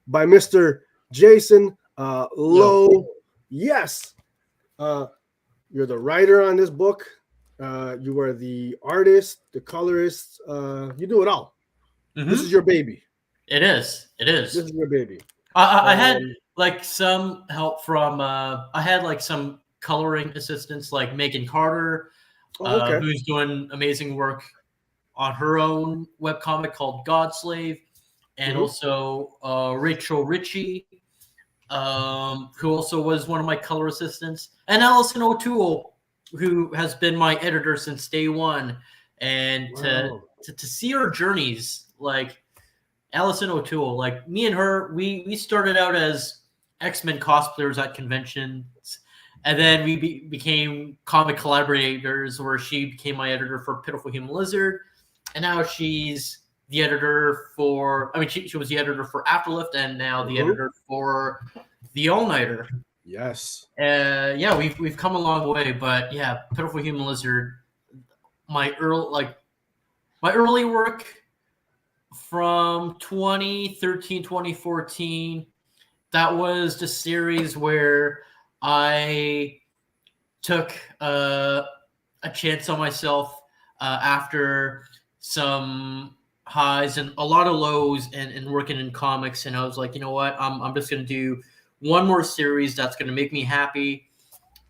by Mr. Jason Low. Lowe. Yes, uh, you're the writer on this book. You are the artist, the colorist. You do it all. This is Hmm. your baby. It is. It This is. is your baby. I had Um, like some help from. I had like some coloring assistants, like Megan Carter, oh, okay. who's doing amazing work on her own webcomic called God Slave, and Hmm. also Rachel Ritchie, who also was one of my color assistants, and Allison O'Toole. who has been my editor since day one, and Wow. to see our journeys, like Allison O'Toole, like me and her, we started out as X-Men cosplayers at conventions, and then we became comic collaborators, where she became my editor for Pitiful Human Lizard, and now she's the editor for. I mean, she was the editor for Afterlift, and now the editor for the All-Nighter. Yes. Yeah, we've come a long way, but yeah, Pitiful Human Lizard. My early work from 2013, 2014, that was the series where I took a chance on myself after some highs and a lot of lows and working in comics. And I was like, you know what? I'm just going to do one more series that's going to make me happy.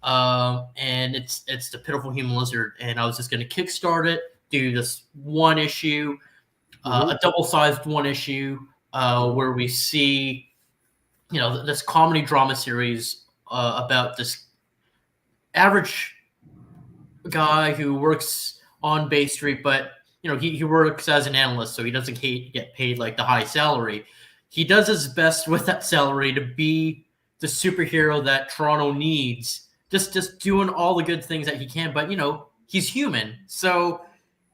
And it's the Pitiful Human Lizard. And I was just going to kickstart it, do this one issue, a double-sized one issue where we see, this comedy drama series about this average guy who works on Bay Street, but he works as an analyst, so he doesn't get paid like the high salary. He does his best with that salary to be the superhero that Toronto needs, just doing all the good things that he can. But he's human, so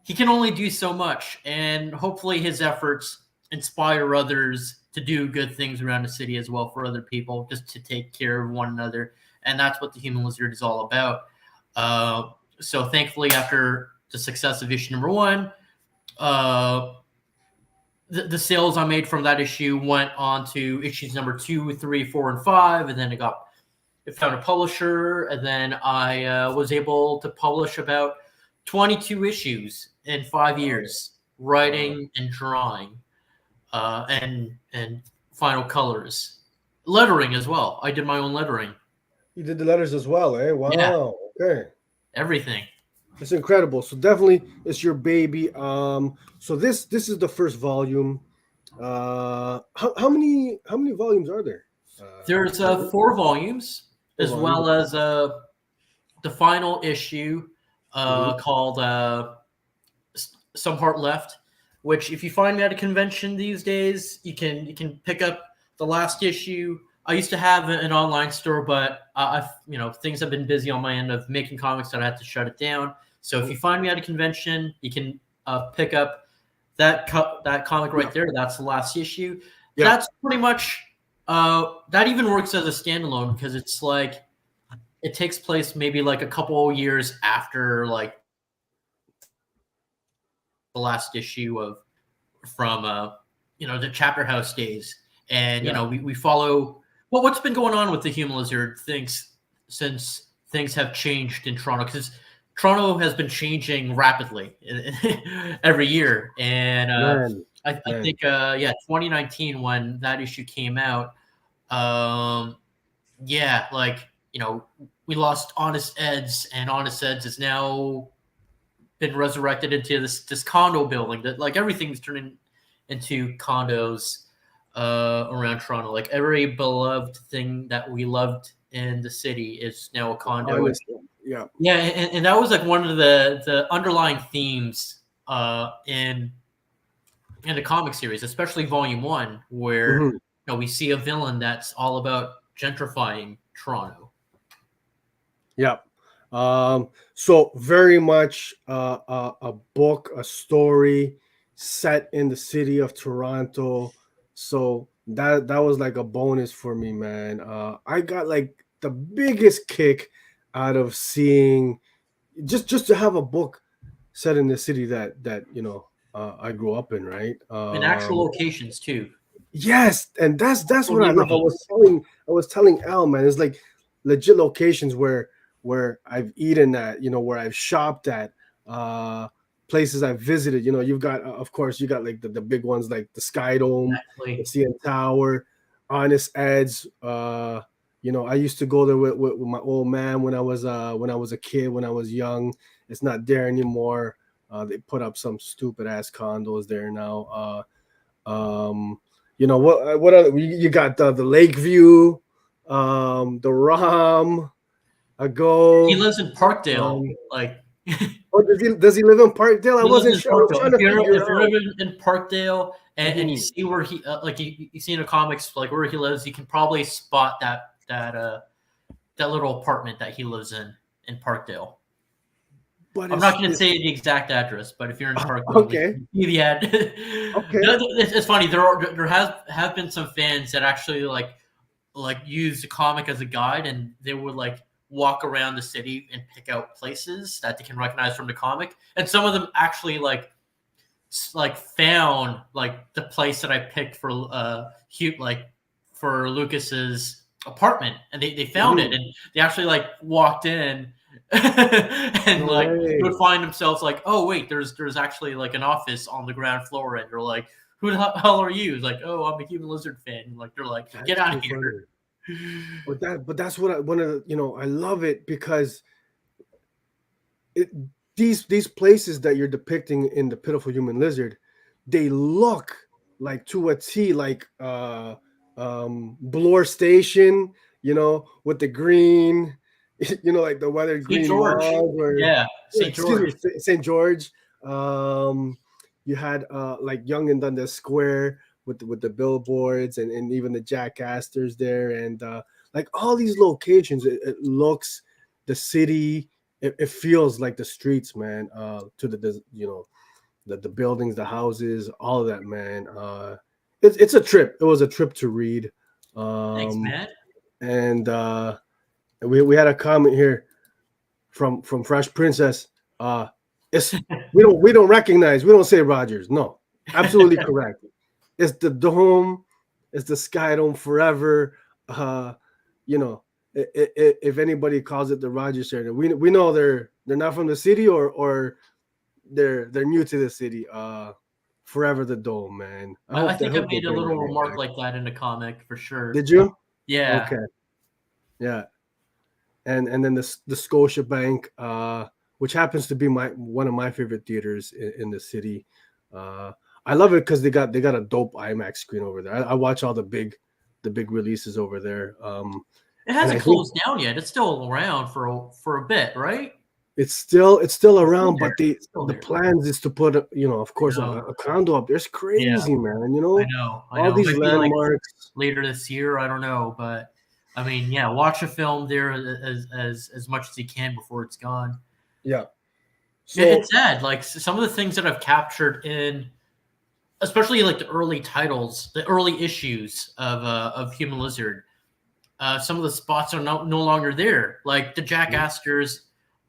he can only do so much, and hopefully his efforts inspire others to do good things around the city as well for other people, just to take care of one another. And that's what the Human Lizard is all about. So thankfully, after the success of issue number one, the sales I made from that issue went on to issues number 2, 3, 4, and 5, and then it found a publisher, and then I was able to publish about 22 issues in 5 years, writing and drawing, and final colors, lettering as well. I did my own lettering. You did the letters as well, eh? Wow. Yeah. Okay. Everything. It's incredible. So definitely, it's your baby. So this is the first volume. How many volumes are there? There's 4 volumes, as well as the final issue called Some Heart Left, which if you find me at a convention these days, you can pick up the last issue. I used to have an online store, but things have been busy on my end of making comics that I had to shut it down. So if you find me at a convention, you can pick up that comic right there. That's the last issue. Yeah. That's pretty much that even works as a standalone, because it's like it takes place maybe like a couple years after like the last issue from the Chapter House days, and we follow what's been going on with the Human Lizard since things have changed in Toronto, because Toronto has been changing rapidly every year, and I think 2019 when that issue came out, we lost Honest Ed's, and Honest Ed's is now been resurrected into this condo building that, like, everything's turning into condos around Toronto. Like, every beloved thing that we loved in the city is now a condo. And that was like one of the underlying themes in the comic series, especially Volume 1, where we see a villain that's all about gentrifying Toronto. Yeah. So very much a book, a story set in the city of Toronto. So that was like a bonus for me, man. I got like the biggest kick out of seeing just to have a book set in the city that I grew up in, right? In actual locations too. Yes, and that's what I love. I was telling Al, man, it's like legit locations where I've eaten at, where I've shopped at, places I've visited. You've got, of course, you got like the big ones like the Sky Dome, the CN Tower, Honest Ed's. I used to go there with my old man when I was a kid, when I was young. It's not there anymore. They put up some stupid ass condos there now. What other, you got the Lakeview, the ROM. ago. He lives in Parkdale. Like, Oh, does he live in Parkdale? I he lives wasn't in sure. I was Parkdale. trying to figure If it you're out. living in Parkdale and you Mhm. see where he like you see in the comics like where he lives, you can probably spot that little apartment that he lives in Parkdale. But I'm not going to say the exact address, but if you're in Parkville, okay. you see the ad. Okay. It's funny. There have been some fans that actually like use the comic as a guide, and they would like walk around the city and pick out places that they can recognize from the comic. And some of them actually found like the place that I picked for for Lucas's apartment, and they found it, and they actually like walked in and No like way. would find themselves like, oh wait, there's actually like an office on the ground floor, and they're like, who the hell are you? It's like, oh, I'm a Human Lizard fan. Like they're like, get out of here. But that's what one of the, I love it because these places that you're depicting in the Pitiful Human Lizard, they look like to a T like Bloor Station, with the green, like the weathered St. green George. walls. Yeah, St. Excuse George. me, St. George. You had like Young and Dundas Square with the billboards and even the Jack Astors there, and like all these locations, it looks the city. It feels like the streets, man. To the buildings, the houses, all of that, man. It's a trip. It was a trip to read. Thanks, man. And we had a comment here from Fresh Princess. It's we don't recognize. We don't say Rogers. No, absolutely correct. It's the dome. It's the Sky Dome forever. If anybody calls it the Rogers Center, we know they're not from the city or they're new to the city. Forever the Dome, man. I think I hope they made a bring little that remark back. like that in the comic for sure. Did you? Yeah. Okay. Yeah. And then the Scotia Bank, which happens to be one of my favorite theaters in the city. I love it because they got a dope IMAX screen over there. I watch all the big releases over there. It hasn't closed down yet. It's still around for a bit, right? It's still around, but the plans is to put of course a condo up there. It's crazy, man. I know. All these maybe landmarks like later this year. I don't know, but I mean, yeah, watch a film there as much as you can before it's gone. Yeah, so it's sad. Like some of the things that I've captured in, especially like the early titles, the early issues of Human Lizard. Some of the spots are no longer there, like the Jack Astors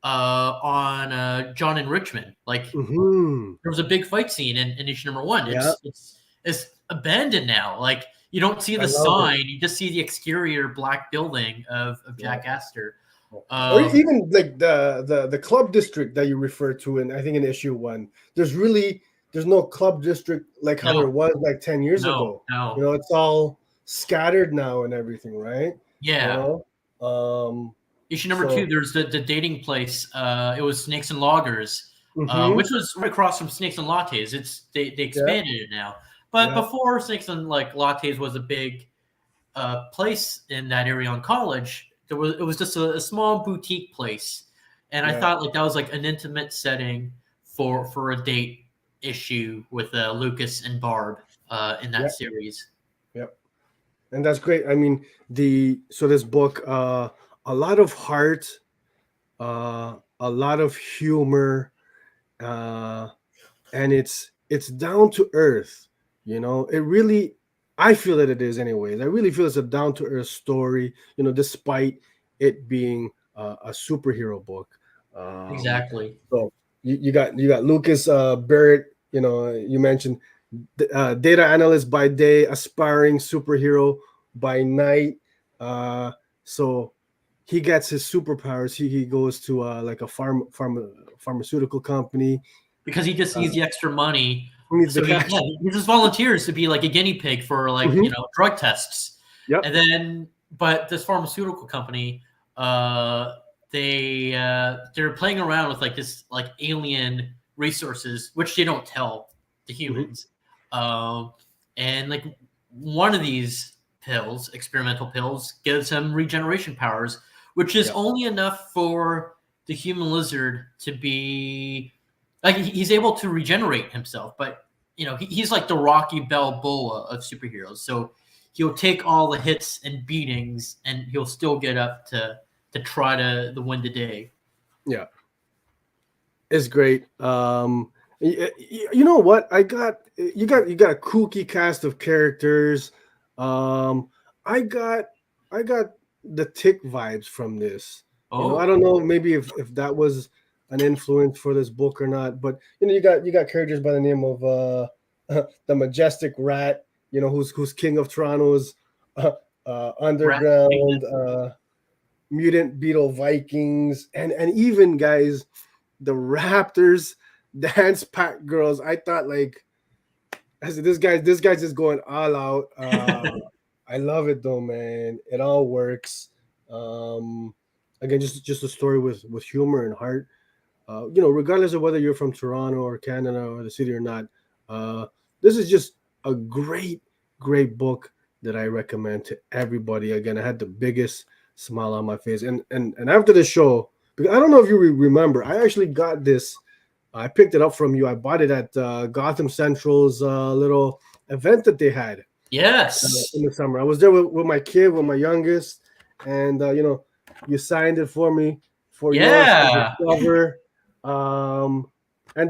on John and Richmond. Like there was a big fight scene in issue number 1. It's abandoned now. Like you don't see the sign, you just see the exterior black building of Jack Astor. Or even like the club district that you referred to in, I think in issue 1. There's no club district like how there was like 10 years ago. No. It's all scattered now and everything, right? Yeah. Issue number 2, there's the dating place. It was Snakes and Loggers, which was right across from Snakes and Lattes. They expanded it now, but before Snakes and Lattes was a big place in that area on College. It was just a small boutique place, and I thought like that was like an intimate setting for a date issue with Lucas and Barb in that series. Yep. And that's great. I mean, this book, a lot of heart, a lot of humor, and it's down to earth. It really, I feel that it is anyways. I really feel it's a down to earth story. Despite it being a superhero book. Exactly. So you got Lucas Barrett. You mentioned. Data analyst by day, aspiring superhero by night. So he gets his superpowers. He goes to like a pharmaceutical company because he just needs the extra money. So he just volunteers to be like a guinea pig for like drug tests. Yep. And then, but this pharmaceutical company, they're playing around with like this like alien resources, which they don't tell the humans. And like one of these pills, experimental pills, gives him regeneration powers, which is only enough for the human lizard to be like he's able to regenerate himself, but he's like the Rocky Balboa of superheroes. So he'll take all the hits and beatings, and he'll still get up to try to win the day. Yeah, it's great. You know what? You got a kooky cast of characters. I got the Tick vibes from this. I don't know maybe if that was an influence for this book or not, but you got characters by the name of the Majestic Rat, who's king of Toronto's underground mutant beetle Vikings, and even guys, the Raptors dance pack girls. I thought like, I said, this guy's just going all out. I love it though, man. It all works. Again, just a story with humor and heart. Regardless of whether you're from Toronto or Canada or the city or not, this is just a great book that I recommend to everybody. Again, I had the biggest smile on my face, and after the show, because I don't know if you remember, I actually got this. I picked it up from you. I bought it at Gotham Central's little event that they had. Yes, in the summer. I was there with my kid, with my youngest, and you signed it for me for yours. Discover. And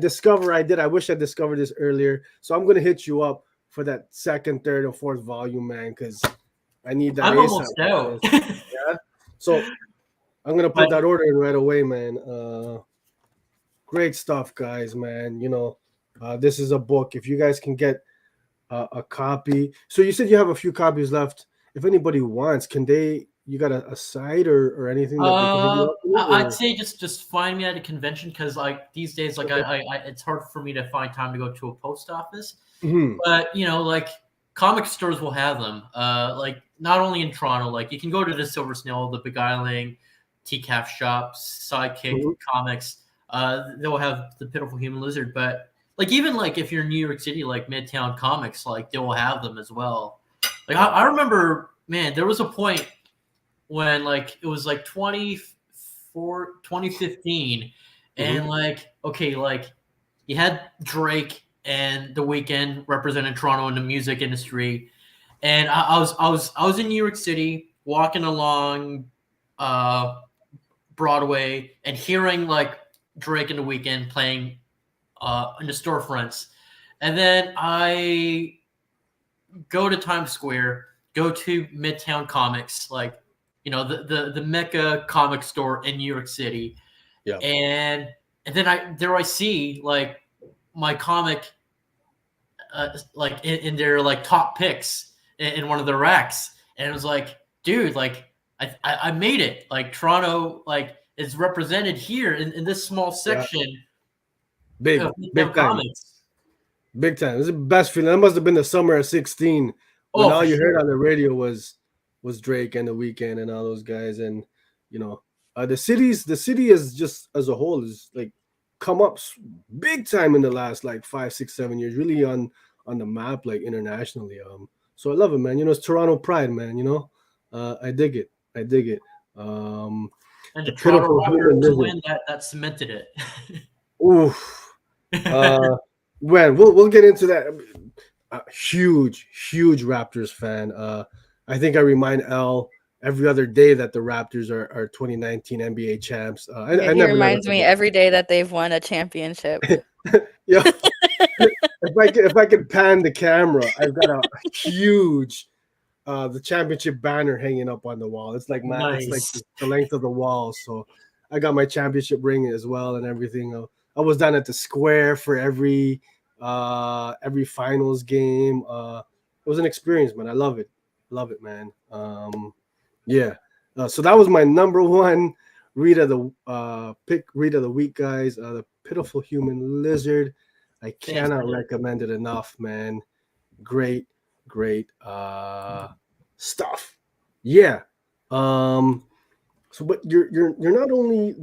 Discover, I did. I wish I discovered this earlier. So I'm gonna hit you up for that second, third, and fourth volume, man, because I need that. I'm almost out. Yeah. So I'm gonna put that order in right away, man. Great stuff, guys, man. This is a book. If you guys can get a copy. So you said you have a few copies left. If anybody wants, you got a site or anything that they can hit you up with, I'd say just find me at a convention, because like these days, like I it's hard for me to find time to go to a post office. But like comic stores will have them. Like not only in Toronto, like you can go to the Silver Snail, the Beguiling, TCAF shops, Sidekick Comics. They'll have the Pitiful Human Lizard, but like even like if you're in New York City, like Midtown Comics, like they will have them as well. Like I remember, man, there was a point when like it was like 2015, and like like you had Drake and The Weeknd representing Toronto in the music industry, and I was in New York City walking along Broadway and hearing like Drake and The Weeknd playing in the storefronts, and then I go to Times Square, go to Midtown Comics, like the Mecca comic store in New York City, and then I see like my comic like in their like top picks in one of the racks, and it was like, dude, like I made it. Like Toronto like is represented here in this small section. Big time. Comics. Big time. It was the best feeling. That must have been the summer of 16 when all you heard on the radio was Drake and The Weeknd and all those guys. And the city is just as a whole is like come up big time in the last like 5, 6, 7 years, really on the map, like internationally. So I love it, man. It's Toronto pride, man. I dig it. And the Toronto Raptors win that cemented it. Oof. When we'll get into that. Huge Raptors fan. I think I remind L every other day that the Raptors are 2019 NBA champs. He reminds me every day that they've won a championship. Yeah. If I could pan the camera, I've got a huge the championship banner hanging up on the wall. It's like nice. It's like the length of the wall. So I got my championship ring as well and everything. I was down at the square for every finals game. It was an experience, man. I love it, man. So that was my number one read of the week, guys. The Pitiful Human Lizard. I cannot recommend it enough, man. Great stuff. Yeah. So, but you're not only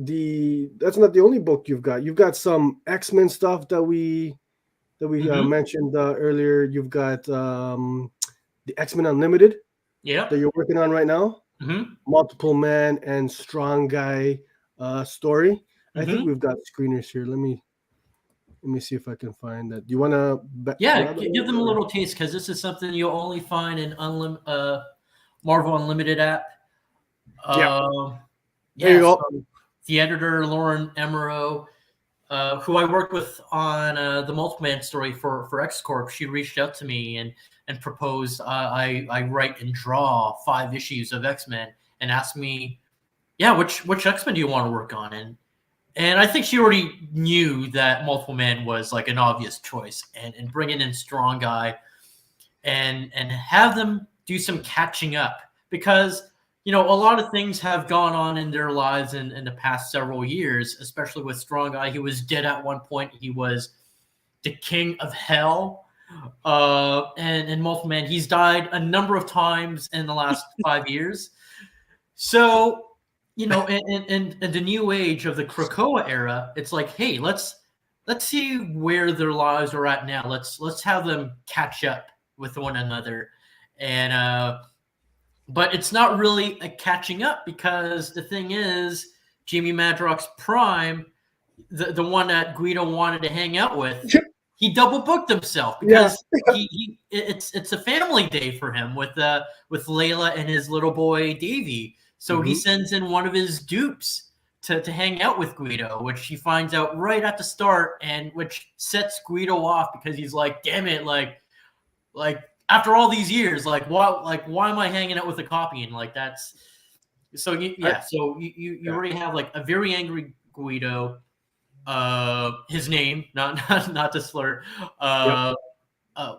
that's not the only book you've got. You've got some X-Men stuff that we mentioned earlier. You've got the X-Men Unlimited. Yeah. That you're working on right now. Multiple Man and Strong Guy story. I think we've got screeners here. Let me see if I can find that. Do you want to? Give them a little taste, because this is something you'll only find in Marvel Unlimited app. There you go. So the editor, Lauren Emeraux, who I worked with on the Multiple Man story for X Corp, she reached out to me and proposed I write and draw 5 issues of X-Men, and asked me, which X-Men do you want to work on? And I think she already knew that Multiple Man was like an obvious choice, and bringing in Strong Guy and have them do some catching up, because a lot of things have gone on in their lives in the past several years, especially with Strong Guy. He was dead at one point. He was the king of hell. And Multiple Man, he's died a number of times in the last 5 years. So, in the new age of the Krakoa era, it's like, hey, let's see where their lives are at now. Let's have them catch up with one another. And but it's not really a catching up, because the thing is, Jamie Madrox Prime, the one that Guido wanted to hang out with, he double booked himself, because it's a family day for him with Layla and his little boy Davey. So he sends in one of his dupes to hang out with Guido, which he finds out right at the start, and which sets Guido off, because he's like, damn it, like after all these years, why am I hanging out with a copy? And that's so you already have like a very angry Guido, his name, not to slur,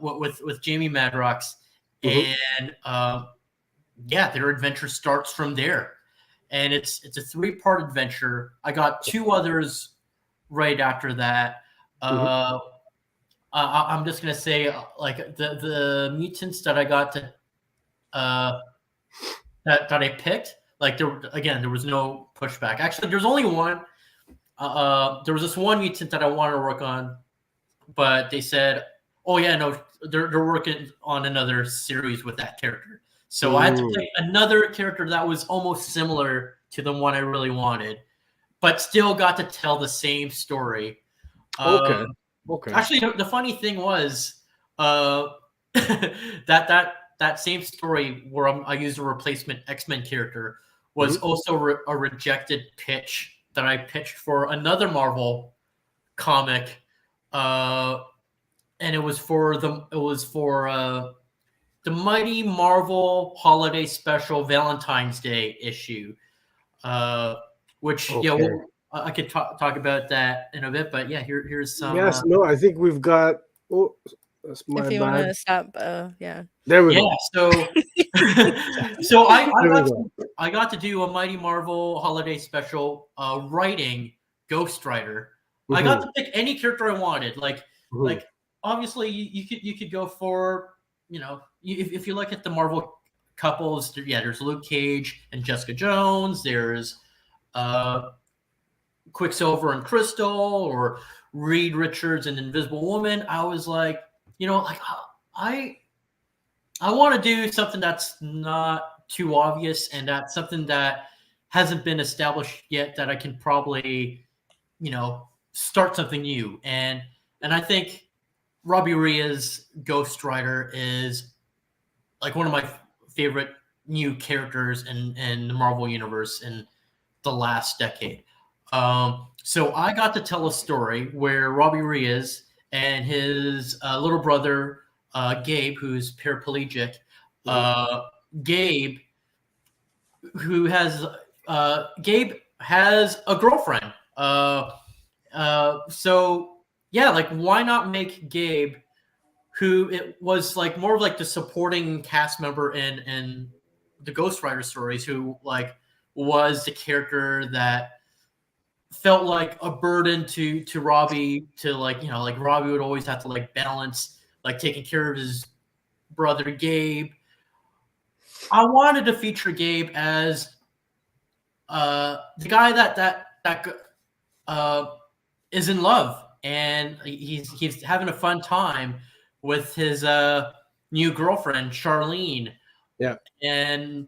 with Jamie Madrox, and their adventure starts from there, and it's a 3-part adventure. I got 2 others right after that. I'm just gonna say, like the mutants that I got to that I picked, like there was no pushback. Actually, there's only one. There was this one mutant that I wanted to work on, but they said, "Oh yeah, no, they're working on another series with that character." So I had to pick another character that was almost similar to the one I really wanted, but still got to tell the same story. Okay. Actually, the funny thing was that same story where I used a replacement X-Men character was also a rejected pitch that I pitched for another Marvel comic, and it was for the Mighty Marvel Holiday Special Valentine's Day issue, which I could talk about that in a bit, but here's some. Yes, no, I think we've got. Oh, that's my bad. If you want to stop, There we go. So I got to do a Mighty Marvel Holiday Special, writing Ghost Rider. I got to pick any character I wanted. Like obviously you could go for, if you look at the Marvel couples, there's Luke Cage and Jessica Jones. There's Quicksilver and Crystal, or Reed Richards and Invisible Woman. I was like, I want to do something that's not too obvious, and that's something that hasn't been established yet, that I can probably, start something new. And I think Robbie Rhea's Ghost Rider is like one of my favorite new characters in the Marvel universe in the last decade. So I got to tell a story where Robbie Reyes and his little brother, Gabe, who's paraplegic, Gabe has a girlfriend. Why not make Gabe, who it was like more of like the supporting cast member in the Ghost Rider stories, who was the character that felt like a burden to Robbie, to Robbie would always have to balance taking care of his brother Gabe. I wanted to feature Gabe as the guy that is in love, and he's having a fun time with his new girlfriend Charlene. Yeah. And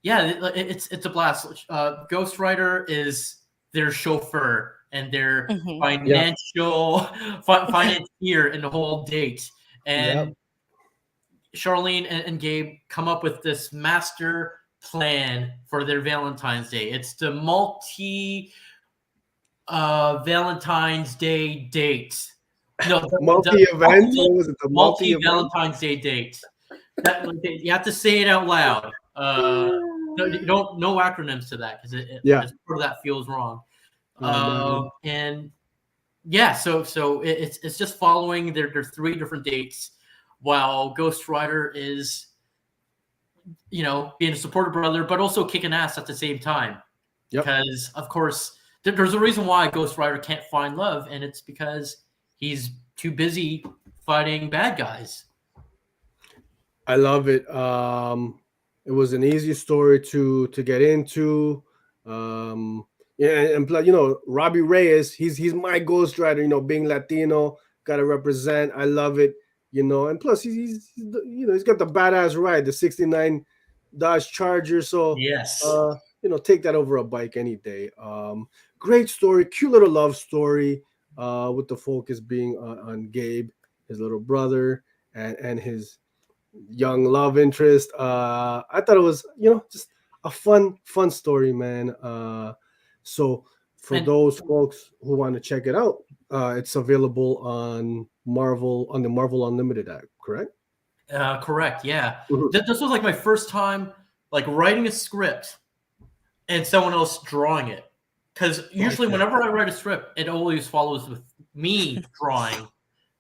yeah, it's a blast. Ghost Rider is their chauffeur and their Mhm. financial financier in the whole date. Yep. And Charlene and Gabe come up with this master plan for their Valentine's Day. It's the multi Valentine's Day date. No, the Multi-event. ultimate What was it? The multi multi-event. Valentine's Day date. That you have to say it out loud. No, you don't no acronyms to that because Yeah. it's part of that feels wrong. Oh, man. And yeah, so it's just following their three different dates while Ghost Rider is being a supportive brother, but also kicking ass at the same time. Yep. Because of course there's a reason why Ghost Rider can't find love, and it's because he's too busy fighting bad guys. I love it. It was an easy story to get into. Yeah, and Robbie Reyes, he's my Ghost Rider. Being Latino, gotta represent. I love it. And plus he's got the badass ride, the '69 Dodge Charger. So Yes. take that over a bike any day. Great story, cute little love story. With the focus being on Gabe, his little brother, and his young love interest. I thought it was, just a fun story, man. So for those folks who want to check it out, it's available on the Marvel Unlimited app, correct? Correct. Yeah. Mhm. This was like my first time like writing a script and someone else drawing it. Because usually whenever I write a script, it always follows with me drawing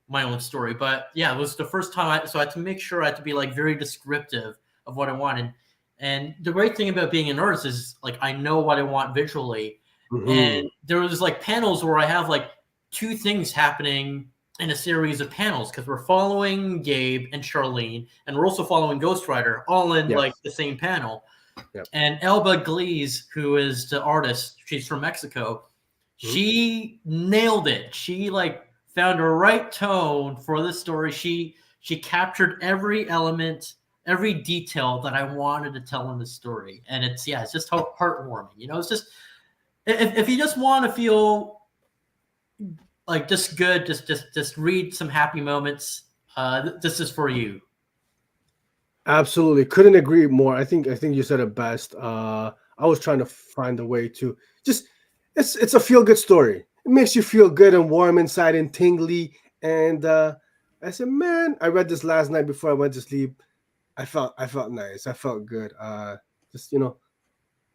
my own story. But yeah, it was the first time so I had to make sure I had to be like very descriptive of what I wanted. And the great thing about being an artist is like I know what I want visually. And there was like panels where I have like two things happening in a series of panels because we're following Gabe and Charlene, and we're also following Ghost Rider all in like the same panel. Yep. And Elba Glees, who is the artist, she's from Mexico. She nailed it. She like found a right tone for this story. She captured every element, every detail that I wanted to tell in the story, and it's just heartwarming. It's just if you just want to feel like just good, just read some happy moments. This is for you. Absolutely, couldn't agree more. I think you said it best. I was trying to find a way to just it's a feel good story. It makes you feel good and warm inside and tingly. And I said, man, I read this last night before I went to sleep. I felt nice. I felt good. Just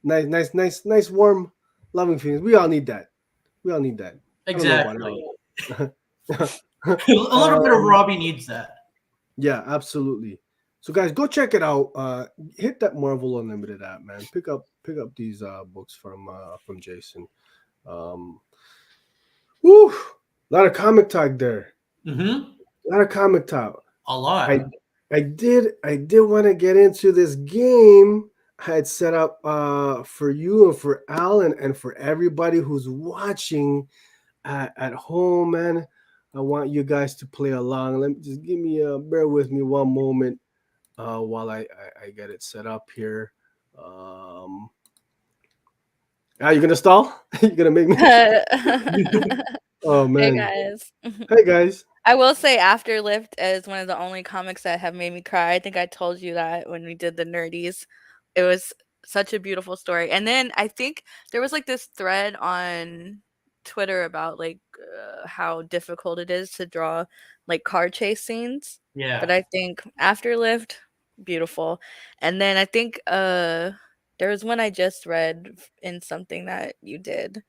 nice, warm, loving feelings. We all need that. Exactly. I A little bit of Robbie needs that. Yeah, absolutely. So guys, go check it out. Hit that Marvel Unlimited app, man. Pick up these books from Jason. Woo! A lot of comic talk there. A lot of comic talk. A lot. I did want to get into this game I had set up for you and for Alan and for everybody who's watching at home, man. I want you guys to play along. Let me just bear with me one moment while I get it set up here. You gonna stall? You gonna make me? Oh man! Hey guys! I will say Afterlift is one of the only comics that have made me cry. I think I told you that when we did the Nerdies. It was such a beautiful story. And then I think there was like this thread on Twitter about like how difficult it is to draw like car chase scenes. Yeah. But I think Afterlift, beautiful. And then I think there was one I just read in something that you did.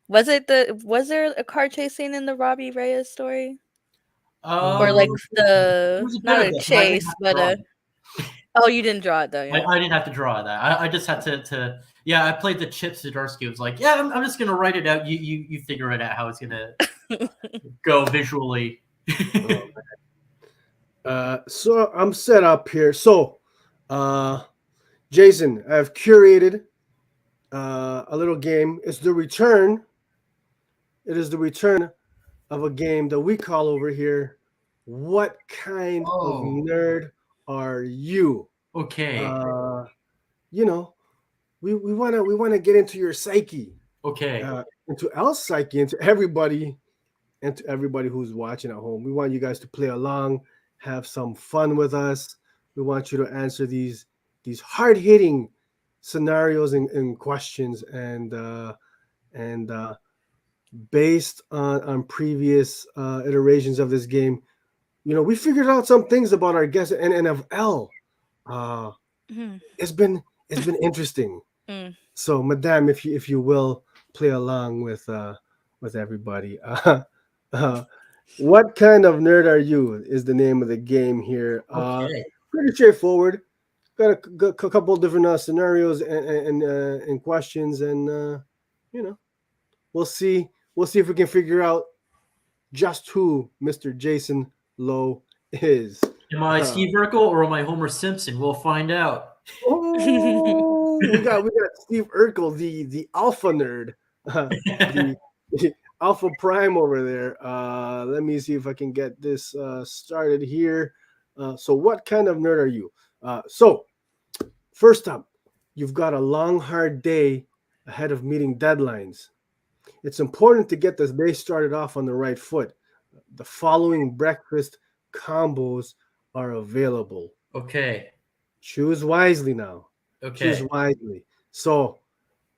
Was there a car chase scene in the Robbie Reyes story? Or like not a chase, but oh, you didn't draw it though. Yeah. I didn't have to draw that. I just had to. I played the Chip Zdarsky. It was like, I'm just gonna write it out. You figure it out how it's gonna go visually. So I'm set up here. So, Jason, I've curated a little game. It is the return of a game that we call over here, What Kind of Nerd Are You? Okay. you know, we wanna get into your psyche, Okay. into our psyche, into everybody, and to everybody who's watching at home. We want you guys to play along, have some fun with us. We want you to answer these hard hitting scenarios and questions, and based on previous iterations of this game, we figured out some things about our guest and of L. Uh, Mhm. it's been interesting. Mm. So, Madame, if you will play along with everybody. What kind of nerd are you? Is the name of the game here. Okay. Pretty straightforward. Got a couple different scenarios and questions, and we'll see if we can figure out just who Mr. Jason Lowe is. Am I Steve Urkel or am I Homer Simpson? We'll find out. Oh, we got Steve Urkel, the alpha nerd, the alpha prime over there. Let me see if I can get this started here. So what kind of nerd are you? So first up, you've got a long, hard day ahead of meeting deadlines. It's important to get this day started off on the right foot. The following breakfast combos are available. Okay. Choose wisely now. Okay. Choose wisely. So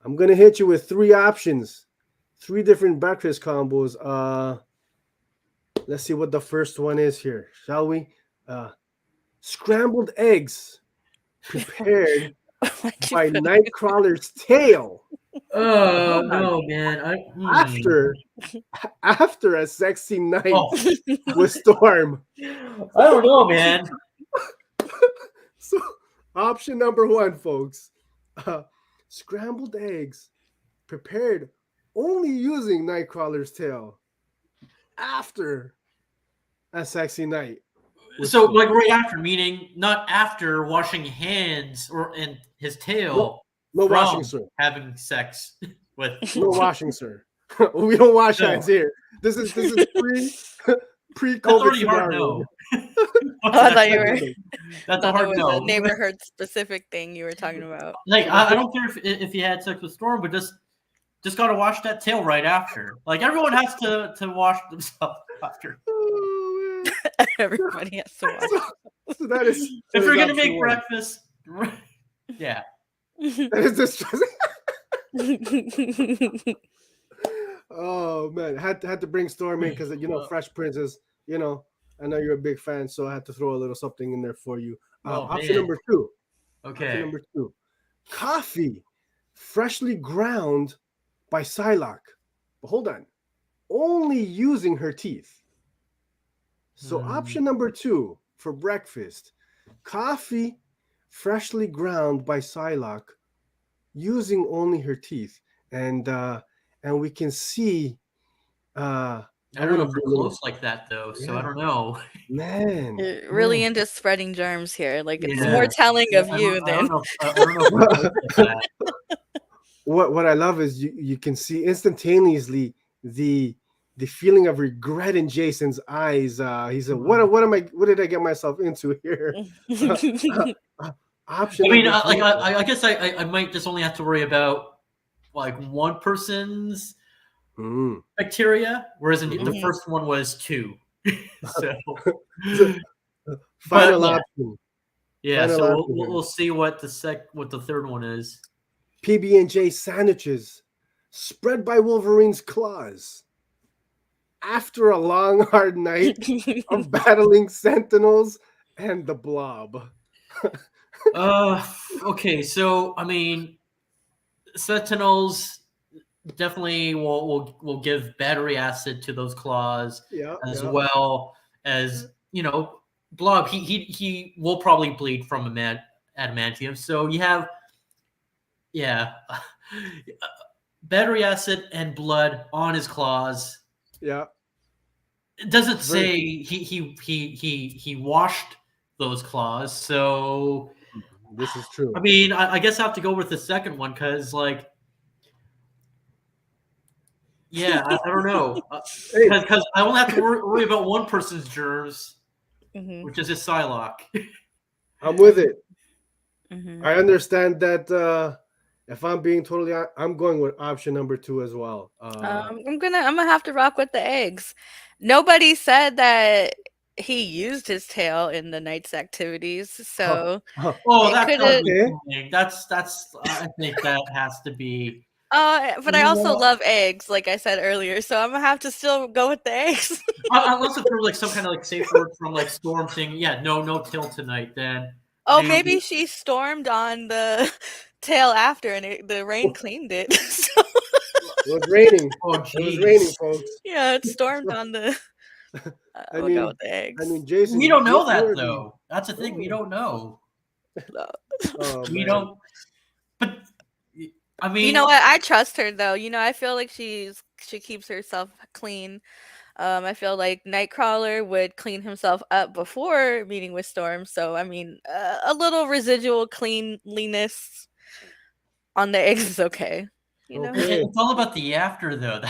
I'm going to hit you with 3 options, 3 different breakfast combos. Let's see what the first one is here, shall we? Scrambled eggs prepared by Nightcrawler's tail. Oh no, man! After a sexy night with Storm. I don't know, man. So, option number 1, folks. Scrambled eggs prepared only using Nightcrawler's tail after a sexy night. So, like right after, meaning not after washing hands and his tail. No washing, sir. Having sex with. No washing, sir. We don't wash hands here. This is pre-COVID scenario. I thought you were. That's a hard no. A neighborhood specific thing you were talking about. Like I don't care if he had sex with Storm, but just gotta wash that tail right after. Like everyone has to wash themselves after. Oh, Everybody has to wash. So that is. If you're gonna make breakfast, yeah. That is distressing. Oh man, had to bring Storm in because Fresh Prince. I know you're a big fan, so I had to throw a little something in there for you. Option number 2. Okay. Option number 2. Coffee, freshly ground by Psylocke. But hold on, only using her teeth. So option number 2 for breakfast: coffee, freshly ground by Psylocke, using only her teeth, and we can see. I don't know if we're close like that though, so I don't know. Man, you're really into spreading germs here. Like it's more telling of you than. I don't know that. What I love is you can see instantaneously the feeling of regret in Jason's eyes. He said, "What did I get myself into here?" Option. I mean, I guess I might just only have to worry about like one person's bacteria, whereas the first one was 2. So final option. Yeah, so we'll see what the third one is. PB&J sandwiches spread by Wolverine's claws after a long, hard night of battling Sentinels and the Blob. Okay, so I mean, Sentinels definitely will give battery acid to those claws, as well as Blob. He will probably bleed from adamantium. So you have battery acid and blood on his claws. Yeah. It doesn't say he washed those claws, so this is true. I mean, I guess I have to go with the second one because, like, I don't know, because I only have to worry about one person's germs, which is his Psylocke. I'm with it. I understand that. If I'm being totally honest, I'm going with option number 2 as well. I'm gonna have to rock with the eggs. Nobody said that he used his tail in the night's activities, so Oh, it that's could gotta have. be Okay. cheating. That's. I think that has to be. But I You also know, love eggs, like I said earlier, so I'm gonna have to still go with the eggs. unless if there was like some kind of like safe word from like Storm saying, "Yeah, no till tonight," then Oh, maybe. maybe she stormed on the tail after, and the rain cleaned it. So, It was raining. Oh, It was raining, jeez. folks. yeah, it stormed on the. I We'll go mean, with the eggs. Jason, We don't know that you're the. though. That's the thing. We Oh, don't know. No. oh We man. don't. But I You know mean, what? I trust her though. I feel like she keeps herself clean. I feel like Nightcrawler would clean himself up before meeting with Storm. So I mean, a little residual cleanliness on the eggs is okay. Okay. it's all about the after though.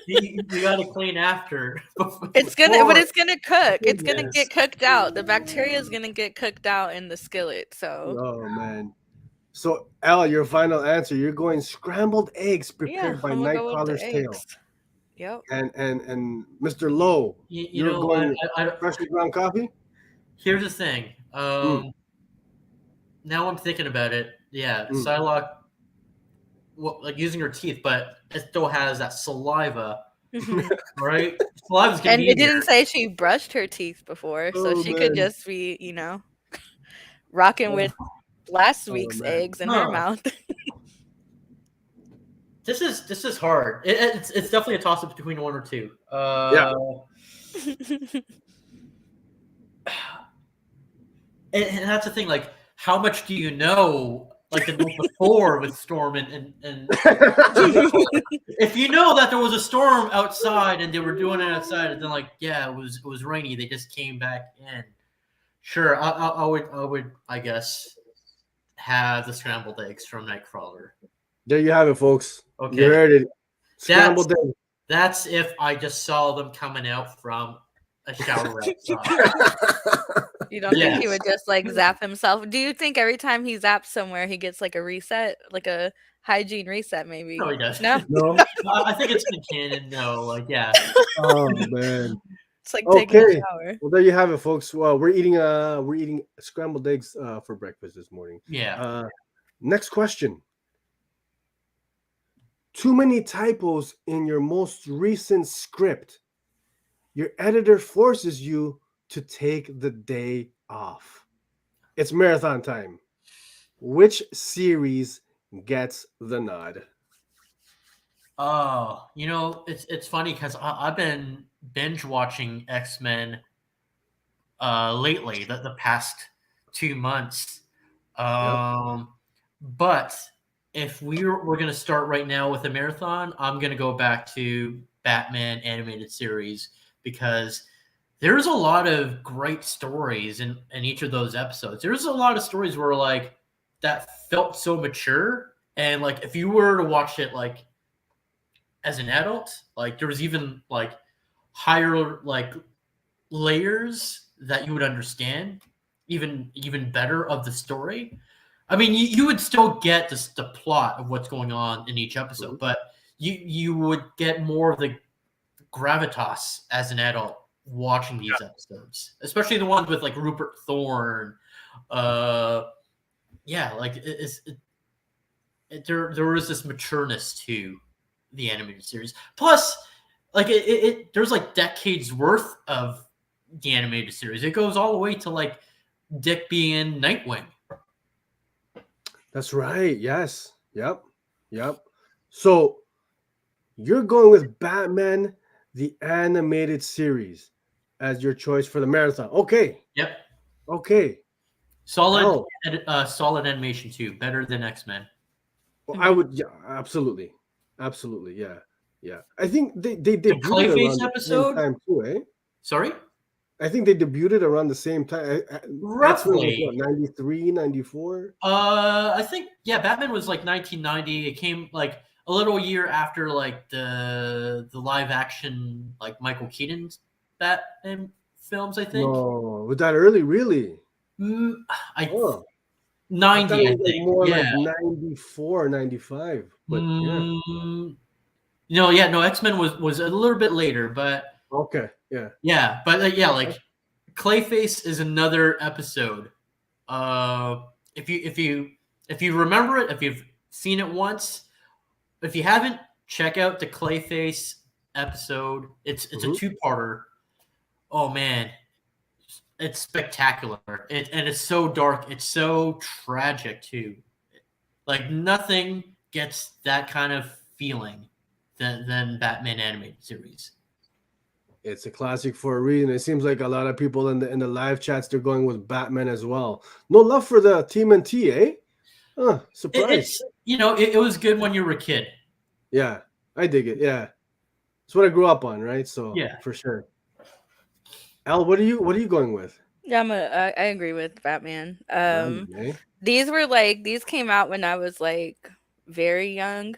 You got to clean after. But Before. it's gonna cook. It's gonna Yes. get cooked out. The bacteria is gonna get cooked out in the skillet. So Oh man. So Al, your final answer. You're going scrambled eggs yeah, prepared by I'm gonna go with the Nightcrawler's tail. eggs. Yep. And Mr. Lowe, You you're know what? going freshly ground coffee? Here's the thing. Now I'm thinking about it. Yeah, Psylocke, like using her teeth, but it still has that saliva, right? Saliva's gonna And be it didn't there. say she brushed her teeth before, so Oh she could man. just be, rocking with last Oh week's man. eggs in her Huh. mouth. This is hard. It's definitely a toss up between one or two. Yeah. And that's the thing. Like, how much do you know? Like the night before with Storm and if you know that there was a storm outside and they were doing it outside, and then like yeah, it was rainy. They just came back in. Sure, I would I guess have the scrambled eggs from Nightcrawler. There you have it, folks. Okay. You heard it. Scrambled eggs. That's if I just saw them coming out from a shower outside. You don't think he Yes. would just like zap himself? Do you think every time he zaps somewhere he gets like a reset, like a hygiene reset maybe? No, he doesn't. No? No. I think it's in canon. No, like yeah. Oh man. It's like taking a Okay. shower. Well, there you have it, folks. Well, we're eating scrambled eggs for breakfast this morning. Yeah. Next question. Too many typos in your most recent script. Your editor forces you to take the day off. It's marathon time. Which series gets the nod? Oh, it's funny because I've been binge watching X-Men lately, the past 2 months. But if we're gonna start right now with a marathon, I'm gonna go back to Batman animated series because there's a lot of great stories in each of those episodes. There's a lot of stories where like that felt so mature, and like if you were to watch it like as an adult, like there was even like higher like layers that you would understand even better of the story. I mean, you would still get the plot of what's going on in each episode, but you would get more of the gravitas as an adult watching these episodes, especially the ones with like Rupert Thorne. Yeah, like there was this matureness to the animated series. Plus, like there's like decades worth of the animated series. It goes all the way to like Dick being Nightwing. That's right. Yes. Yep. So you're going with Batman the animated series as your choice for the marathon. Okay. Yep. Okay. Solid animation too. Better than X-Men. Well, I would. Yeah. Absolutely. Yeah. I think they debuted Clayface around episode? the same time too. Eh? Sorry. I think they debuted around the same time. Roughly. 93, 94? I think, yeah, Batman was like 1990. It came like a little year after like the live action like Michael Keaton's Batman films, I think. No, was that early? Really? I I thought 90, it I was like think. more Yeah. like 94, 95. But No, X-Men was a little bit later, but okay, yeah. yeah, but like Clayface is another episode. If you remember it, if you've seen it once, if you haven't, check out the Clayface episode. It's a two-parter. Oh man, it's spectacular. And it's so dark. It's so tragic too. Like nothing gets that kind of feeling than Batman animated series. It's a classic for a reason. It seems like a lot of people in the live chats they're going with Batman as well. No love for the TMNT, eh? Huh, surprise. It was good when you were a kid. Yeah, I dig it. Yeah, it's what I grew up on, right? So yeah, for sure. Al, what are you going with? Yeah, I agree with Batman. Right, These came out when I was like very young.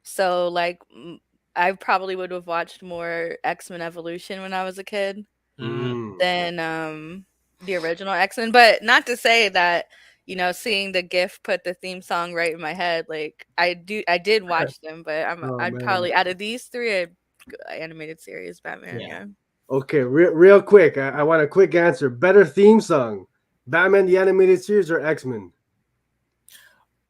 So like I probably would have watched more X-Men Evolution when I was a kid than the original X-Men. But not to say that, seeing the GIF put the theme song right in my head. Like I did watch them, but I'd probably out of these three animated series, Batman, yeah. Okay, real quick. I want a quick answer. Better theme song, Batman the animated series or X-Men?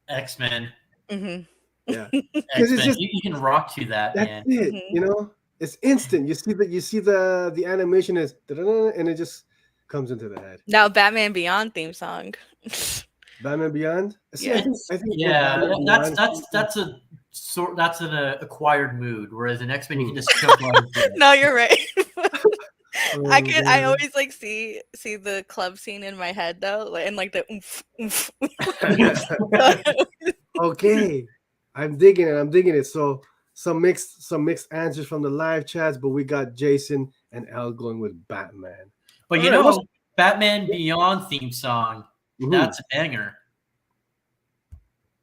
X-Men. Mm-hmm. Yeah, because it's just you can rock to that. That's man. it. It's instant. You see the animation is and it just comes into the head. Now Batman Beyond theme song. Batman Beyond. See, Yeah, I think that's an acquired mood, whereas in X-Men you can just jump right into it. No, you're right. I always like see the club scene in my head though, and like the oomph, oomph. Okay, I'm digging it. So some mixed answers from the live chats, but we got Jason and Al going with Batman. But Batman Beyond theme song, that's a banger.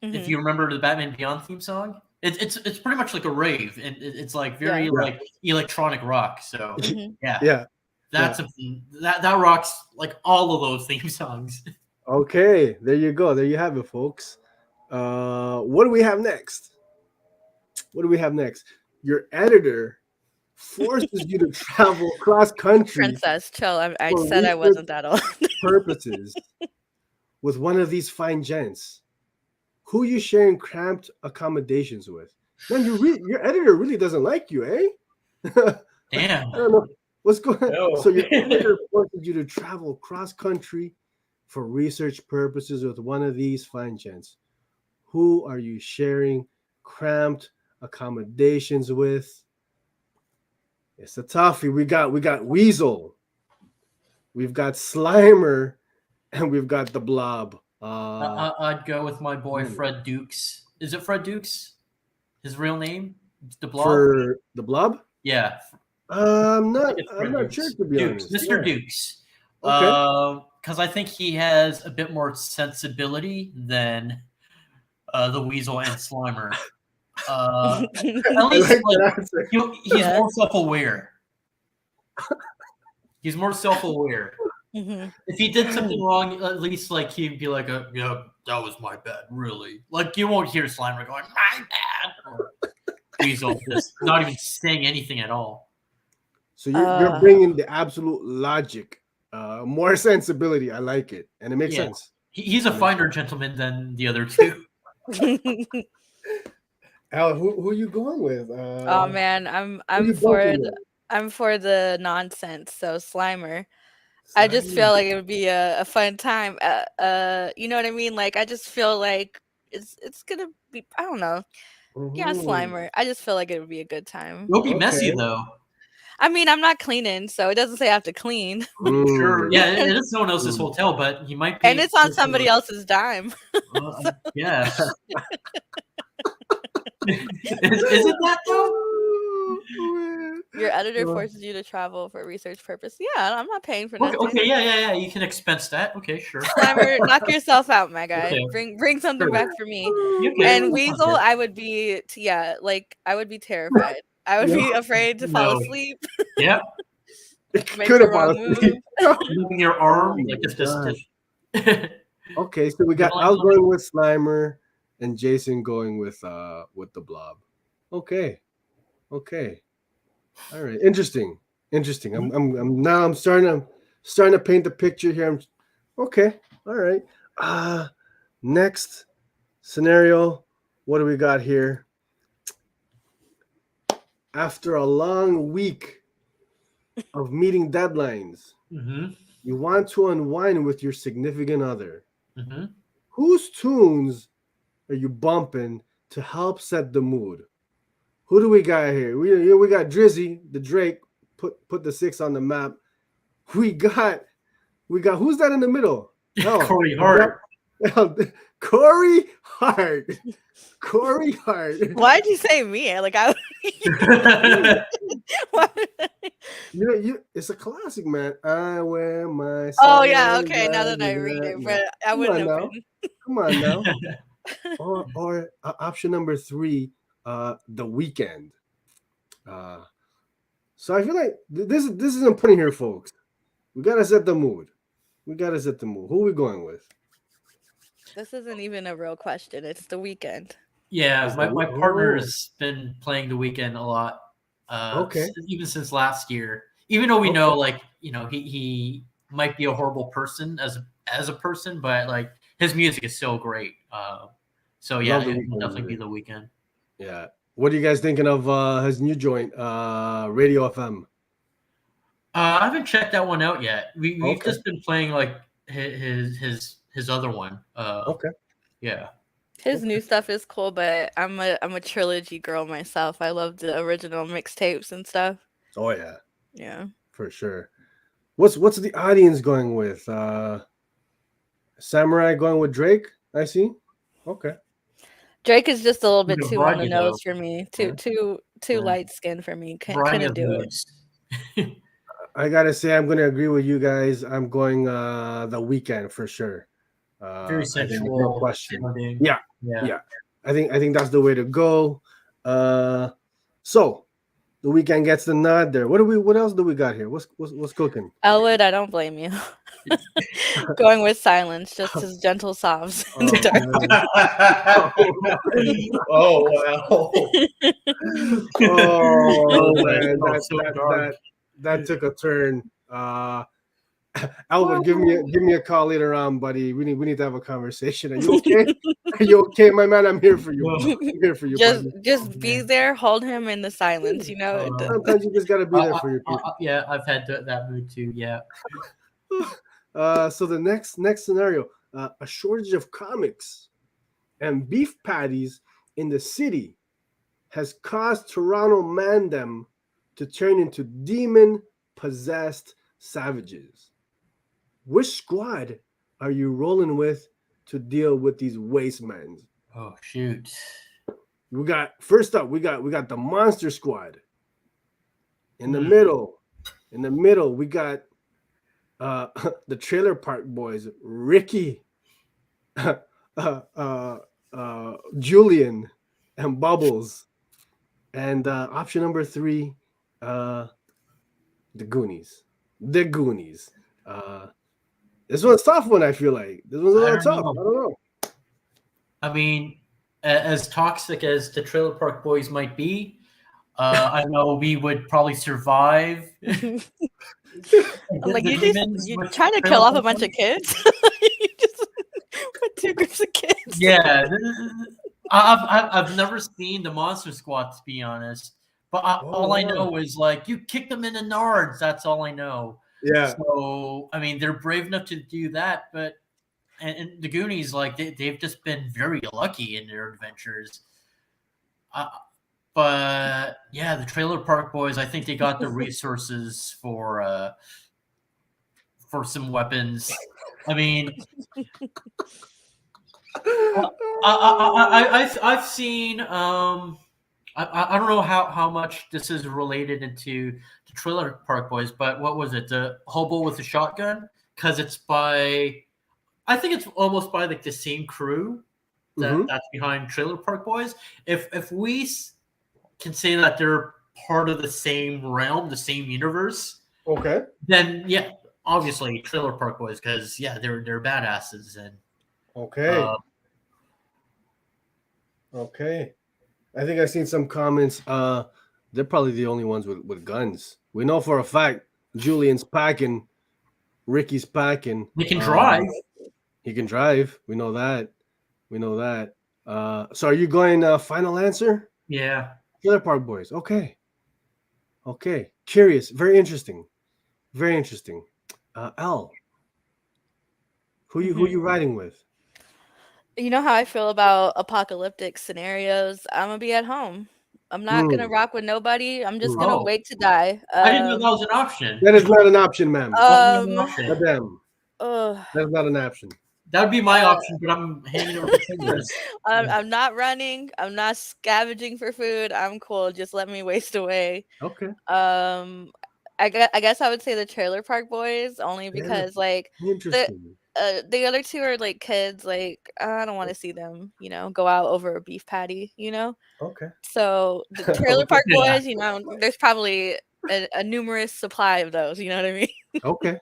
If you remember the Batman Beyond theme song, it's pretty much like a rave, and it's like very like electronic rock. So that rocks like all of those theme songs. Okay, there you go. There you have it, folks. What do we have next? Your editor forces you to travel cross country. Princess, chill. I said I wasn't that old. Purposes with one of these fine gents. Who you sharing cramped accommodations with? Man, your editor really doesn't like you, eh? Damn. I don't know what's going on. No. So your editor forces you to travel cross country for research purposes with one of these fine gents. Who are you sharing cramped accommodations with? It's a toughie. We got Weasel, we've got Slimer, and we've got the Blob. I'd go with my boy Fred Dukes. Is it Fred Dukes? His real name? The Blob? For the Blob? Yeah. I'm not sure, to be honest. Mr. Dukes. Okay. Because I think he has a bit more sensibility than the Weasel and Slimer. At least he's more self-aware. He's more self-aware. Mm-hmm. If he did something wrong, at least like he'd be like, "Yeah, that was my bad, really." Like you won't hear Slimer going, "My bad," or Weasel just not even saying anything at all. So you're bringing the absolute logic, more sensibility. I like it, and it makes sense. He's a finer gentleman than the other two. Al, who are you going with? Oh man, I'm for the nonsense. So Slimer. I just feel like it would be a fun time. You know what I mean? Like I just feel like it's gonna be. I don't know. Yeah, Slimer. I just feel like it would be a good time. It'll be messy though. I mean, I'm not cleaning, so it doesn't say I have to clean. Sure. Yeah, it is someone else's hotel, but you might be. And it's on somebody else's dime. Yeah. Is it that though? Your editor forces you to travel for research purpose. Yeah, I'm not paying for nothing. Okay, yeah. You can expense that. Okay, sure. Slimer, knock yourself out, my guy. Okay. Bring something back for me. And Weasel, I would be I would be terrified. I would be afraid to fall asleep. Yep. Make the wrong move. Moving your arm like this. Okay, so we got Al going with Slimer and Jason going with the Blob. Okay. All right. Interesting. I'm starting to paint the picture here. Okay. All right. Next scenario. What do we got here? After a long week of meeting deadlines, you want to unwind with your significant other. Whose tunes are you bumping to help set the mood? Who do we got here? We got Drizzy, the Drake, put the 6 on the map. We got who's that in the middle? Corey Hart. Corey Hart. Corey Hart. Why'd you say me? Like I. It's a classic, man. I wear my. Oh yeah, okay. Now that I read it, but I wouldn't have been. Come on now. or option number 3, The Weeknd. So I feel like this isn't putting here, folks. We gotta set the mood. Who are we going with? This isn't even a real question. It's The Weeknd. Yeah, my partner's been playing The Weeknd a lot. Even since last year. Even though we know, like, you know, he might be a horrible person as a person, but like his music is so great. So yeah, it will definitely be The Weeknd. Yeah. What are you guys thinking of his new joint, Radio FM? I haven't checked that one out yet. We've just been playing like his other one. Yeah. His new stuff is cool, but I'm a trilogy girl myself. I love the original mixtapes and stuff. Oh yeah. Yeah. For sure. What's the audience going with? Samurai going with Drake, I see. Okay. Drake is just a little bit too on the nose for me. Too light skinned for me. Couldn't do it. I gotta say, I'm gonna agree with you guys. I'm going The Weeknd for sure. Very sensual. No question. Yeah. I think that's the way to go. So The Weeknd gets the nod there. What else do we got here? What's cooking? Elwood, I don't blame you. Going with Silence, just his gentle sobs in the dark. Oh wow! Oh man, that took a turn. Elwood, give me a call later on, buddy. We need to have a conversation. Are you okay? Are you okay, my man? I'm here for you. I'm here for you. Just be there, hold him in the silence. You know. Sometimes you just gotta be there for your people. Yeah, I've had that mood too. Yeah. So the next scenario, a shortage of comics and beef patties in the city has caused Toronto Mandem to turn into demon-possessed savages. Which squad are you rolling with to deal with these waste men? Oh shoot! First up, we got the Monster Squad. In the middle, we got the Trailer Park Boys, Ricky, Julian, and Bubbles. And option number 3, the Goonies. The Goonies. This one's a tough one, I feel like. This one's a little tough. I don't know. I mean, as toxic as the Trailer Park Boys might be, I know we would probably survive. Like you're trying to kill off a bunch of kids. You just put 2 groups of kids. Yeah, I've never seen the Monster Squad, to be honest. But all I know is like you kick them in the nards. That's all I know. Yeah. So I mean, they're brave enough to do that, but and the Goonies, like they've just been very lucky in their adventures. But yeah, the Trailer Park Boys, I think they got the resources for some weapons. I mean, I've seen. I don't know how much this is related into the Trailer Park Boys, but what was it? The Hobo with the Shotgun? Because it's I think it's almost by like the same crew that's behind Trailer Park Boys. If we can say that they're part of the same realm, the same universe, okay, then yeah, obviously Trailer Park Boys, because yeah, they're badasses, and Okay. Okay. I think I've seen some comments. They're probably the only ones with guns. We know for a fact Julian's packing, Ricky's packing. They can drive. He can drive. We know that. We know that. So are you going final answer? Yeah. Trailer Park Boys. Okay. Okay. Curious. Very interesting. Very interesting. Al, who you riding with? You know how I feel about apocalyptic scenarios. I'm gonna be at home. I'm not gonna rock with nobody. I'm just gonna Oh. wait to die. I didn't know that was an option. That is not an option, ma'am. That's not an option. Madam, ugh. that's not an option. That would be my option, but I'm hanging over the fingers. I'm not running. I'm not scavenging for food. I'm cool. Just let me waste away. Okay. I guess I would say the Trailer Park Boys only because like Interesting. the other two are like kids. Like I don't want to see them, go out over a beef patty. Okay. So the Trailer Park Boys, there's probably a numerous supply of those. You know what I mean? Okay.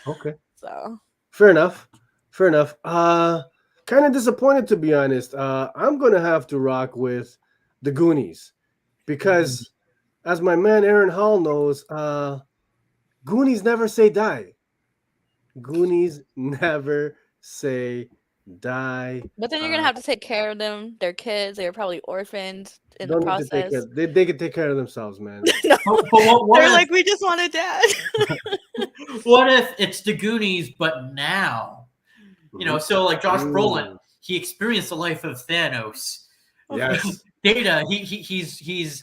Okay. So fair enough. Fair enough. Kind of disappointed to be honest. I'm gonna have to rock with the Goonies because, as my man Aaron Hall knows, Goonies never say die. Goonies never say die. but then you're gonna have to take care of them. They're kids. They're probably orphaned in the Don't need to take process. care. They can take care of themselves, man. No, What they're if, like, we just want a dad. what if it's the Goonies, but now? So like Josh Brolin, he experienced the life of Thanos. Yes. Data, he's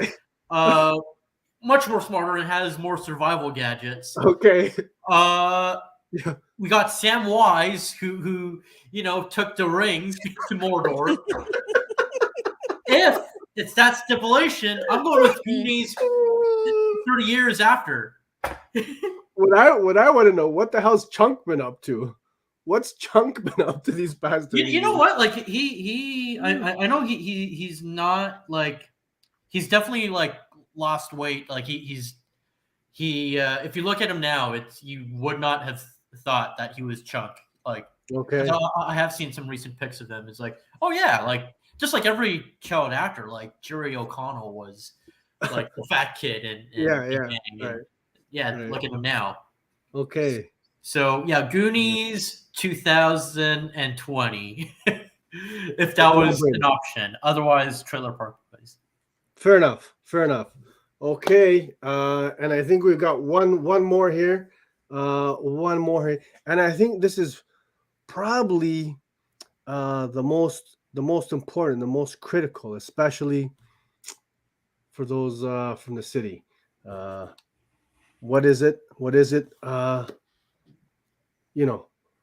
much more smarter and has more survival gadgets. Okay. We got Sam Wise, who took the ring to Mordor. If it's that stipulation, I'm going with Goonies 30 years after. What I want to know, what the hell's Chunk been up to? What's Chunk been up to these past 30 You know years? what? Like I know he's not like, he's definitely like lost weight. Like he's if you look at him now, you would not have thought that he was Chunk. Like, Okay. I have seen some recent pics of him. It's like, oh yeah, like just like every child actor, like Jerry O'Connell was like the fat kid and Right. Look at him now. Okay. So yeah, Goonies 2020, if that was an option. Otherwise, Trailer Park Boys. Fair enough. Okay. And I think we've got one more here. One more here. And I think this is probably the most important, the most critical, especially for those from the city. What is it?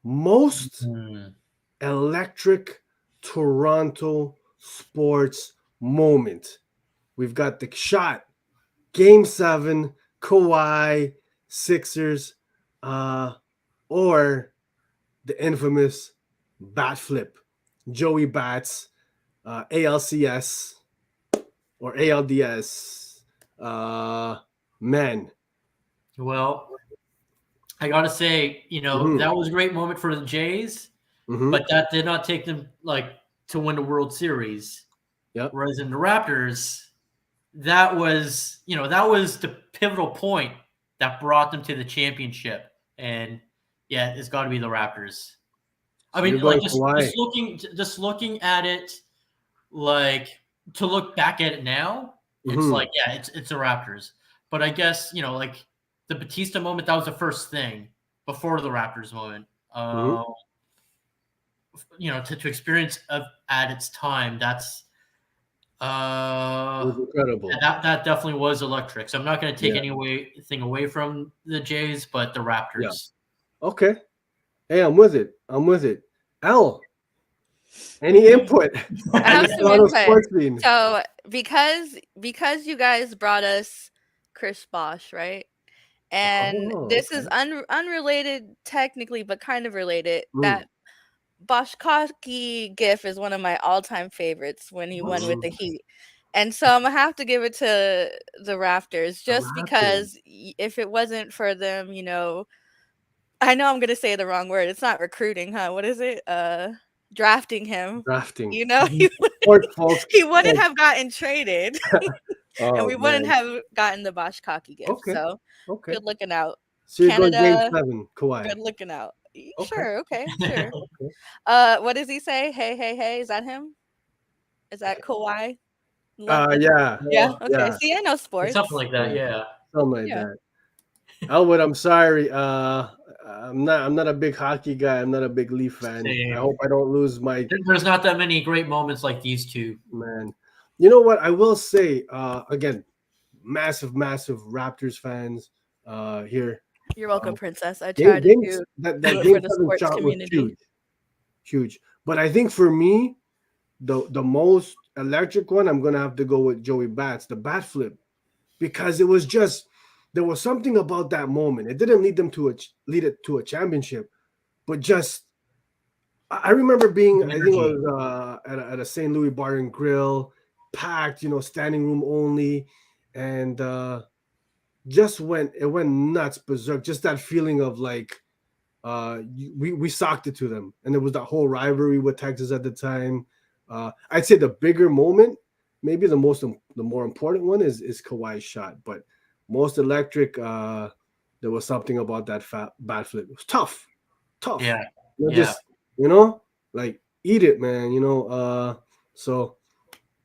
Most electric Toronto sports moment. We've got the shot, Game 7, Kawhi, Sixers, or the infamous bat flip, Joey Bats, ALCS or ALDS. Man. Well, I gotta say, that was a great moment for the Jays, but that did not take them to win the World Series. Yep. Whereas in the Raptors, that was the pivotal point that brought them to the championship. And yeah, it's got to be the Raptors. I mean, like just looking at it, like to look back at it now, it's like, yeah, it's the Raptors. But I guess like the Batista moment, that was the first thing before the Raptors moment. To experience at its time, that's was incredible. That definitely was electric. So I'm not going to take anything away from the Jays, but the Raptors. Yeah. Okay. Hey, I'm with it. Al, any input? I have some input. So because you guys brought us Chris Bosh, right? And this is unrelated technically, but kind of related. That Boshkowski gif is one of my all-time favorites when he won with the Heat. And so I'm going to have to give it to the Raptors just because if it wasn't for them, I know I'm going to say the wrong word. It's not recruiting, huh? What is it? drafting him. Drafting. You know, Folks. he wouldn't have gotten traded, and we wouldn't Man. have gotten the Bosch Cocky gift. Okay. So Okay. good looking out. So you're going Canada, game 7, Kawhi. good looking out. Okay. Sure, okay, sure. Okay. What does he say? Hey, hey, hey, is that him? Is that Kawhi? Yeah. Yeah, okay. Yeah. See, I know sports. Something like that, yeah. Something like that. Elwood, I'm sorry. I'm not a big hockey guy. I'm not a big Leaf fan. Same. I hope I don't lose my. There's not that many great moments like these two. Man, you know what? I will say again, massive Raptors fans here. You're welcome, Princess. I tried to do that it game for the 7 sports shot community. was huge. But I think for me, the most electric one, I'm gonna have to go with Joey Bats, the bat flip, because it was just. There was something about that moment. It didn't lead it to a championship, but just I remember being, I think it was at a St. Louis bar and grill, packed, standing room only, and it went nuts, berserk. Just that feeling of like we socked it to them, and there was that whole rivalry with Texas at the time. I'd say the bigger moment, maybe the more important one is Kawhi's shot, but. Most electric, there was something about that bat flip. It was tough. Yeah. Just, like eat it, man. So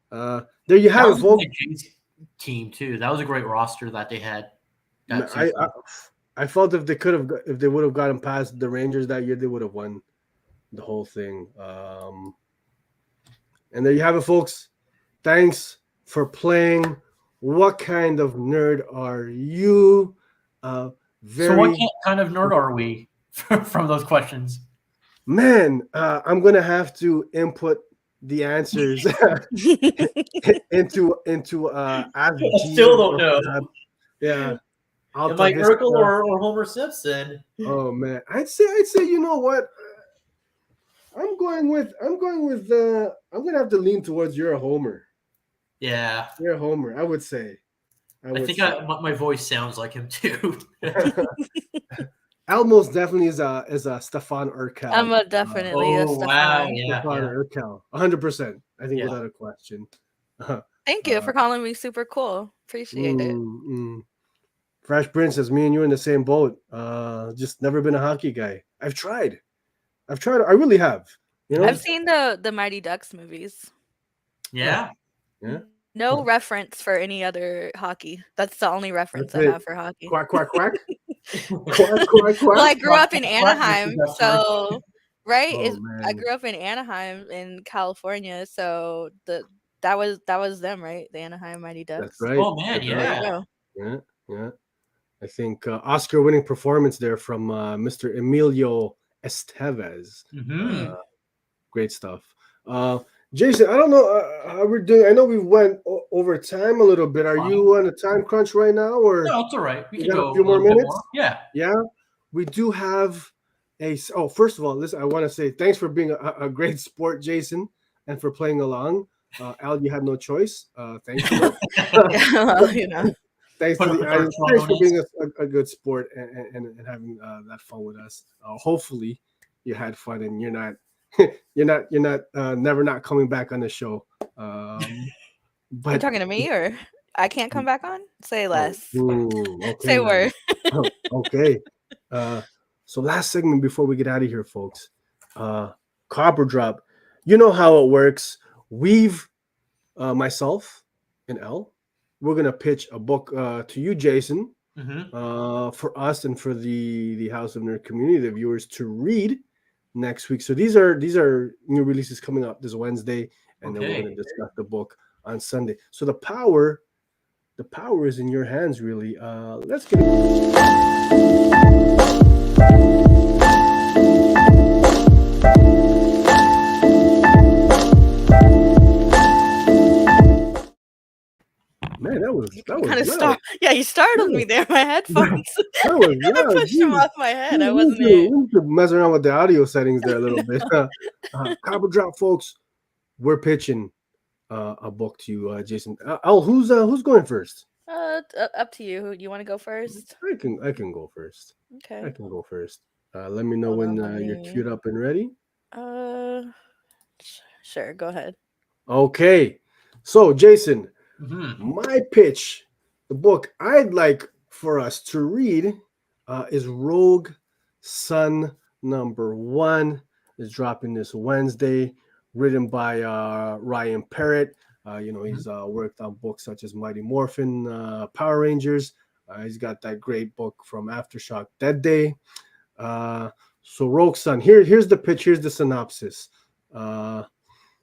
there you have it, folks. Team too. That was a great roster that they had. I felt if they would have gotten past the Rangers that year, they would have won the whole thing. And there you have it, folks. Thanks for playing. What kind of nerd are you? So what kind of nerd are we from those questions? Man, I'm gonna have to input the answers into I still don't know. Yeah. Am I Urkel or Homer Simpson? Oh man, I'd say you know what? I'm gonna have to lean towards you're a Homer. Yeah, you're a Homer. I would say. I think my voice sounds like him too. Almost definitely is a Stefan Urkel. I'm definitely a Stefan. Wow, Stefan Urkel, 100%. I think without a question. Thank you for calling me super cool. Appreciate it. Fresh Princess, me and you in the same boat. Just never been a hockey guy. I've tried. I really have. I've seen the Mighty Ducks movies. Yeah. No reference for any other hocky. That's the only reference I have for hockey. Quack, quack, quack. Quack, quack, quack. Well, I grew up in Anaheim, so right. I grew up in Anaheim in California, so that was them, right? The Anaheim Mighty Ducks. That's right. Oh man, yeah. Yeah. I think Oscar-winning performance there from Mr. Emilio Estevez. Great stuff. Jason, I don't know how we're doing. I know we went over time a little bit. Are you on a time crunch right now, or no? It's all right. We can go a few more minutes. Yeah. We do have first of all, listen, I want to say thanks for being a great sport, Jason, and for playing along. Al, you had no choice. Thank you. Thanks to the audience. Thanks for being a good sport and having that fun with us. Hopefully, you had fun and you're not never not coming back on the show. But you're talking to me, or I can't come back on? Say less. Okay, say word. Okay. So last segment before we get out of here, folks. Copper Drop. You know how it works. We've myself and Elle, we're gonna pitch a book to you, Jason, for us and for the House of Nerd community, the viewers, to read next week. So these are new releases coming up this Wednesday, and then we're going to discuss the book on Sunday. So the power is in your hands, really. Let's get Man, that was kind of you startled me there. My headphones. I pushed them off my head. I wasn't. We need to mess around with the audio settings there a little bit. Copper Drop, folks. We're pitching a book to you, Jason. Who's going first? Up to you. You want to go first? I can go first. Okay. I can go first. Let me know when you're queued up and ready. Sure, go ahead. Okay. So, Jason, Mm-hmm. my pitch, the book I'd like for us to read is Rogue Sun #1. Is dropping this Wednesday, written by Ryan Parrott. He's worked on books such as Mighty Morphin, Power Rangers. He's got that great book from Aftershock Dead Day. So Rogue Sun, here's the pitch, here's the synopsis.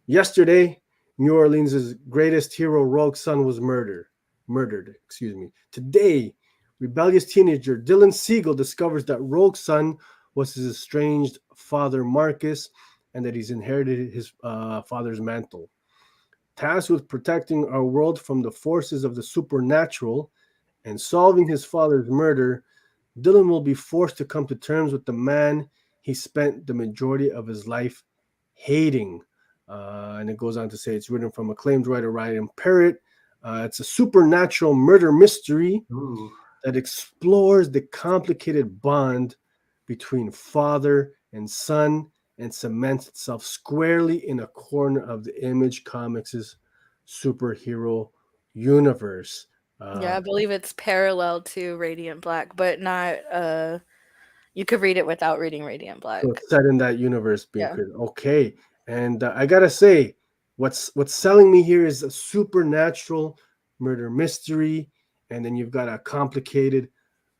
Yesterday, New Orleans' greatest hero, Rogue Sun, was murdered. Today, rebellious teenager Dylan Siegel discovers that Rogue Sun was his estranged father, Marcus, and that he's inherited his father's mantle. Tasked with protecting our world from the forces of the supernatural and solving his father's murder, Dylan will be forced to come to terms with the man he spent the majority of his life hating. And it goes on to say it's written from acclaimed writer Ryan Parrott. It's a supernatural murder mystery that explores the complicated bond between father and son and cements itself squarely in a corner of the Image Comics' superhero universe. Yeah, I believe it's parallel to Radiant Black, but not you could read it without reading Radiant Black. So it's set in that universe being Yeah. created. Okay. And I gotta say, what's selling me here is a supernatural murder mystery, and then you've got a complicated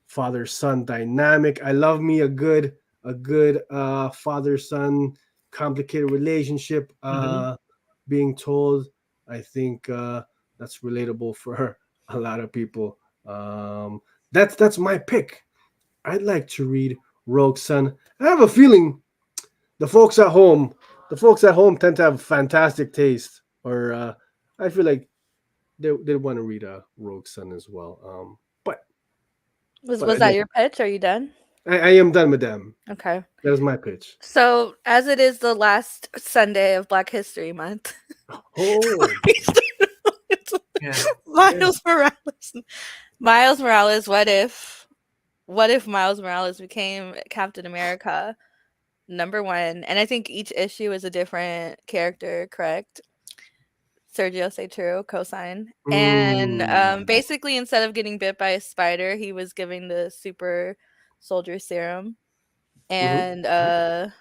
father-son dynamic. I love me a good father-son complicated relationship being told. I think that's relatable for a lot of people. That's my pick. I'd like to read Rogue Sun. I have a feeling the folks at home tend to have fantastic taste, or I feel like they want to read Rogue Sun as well. But Was that your pitch? Are you done? I am done, madam. Okay. That is my pitch. So, as it is the last Sunday of Black History Month, Oh, Miles Morales. What if Miles Morales became Captain America #1? And I think each issue is a different character, correct? Sergio, say true, cosign. And basically, instead of getting bit by a spider, he was giving the super soldier serum. And that's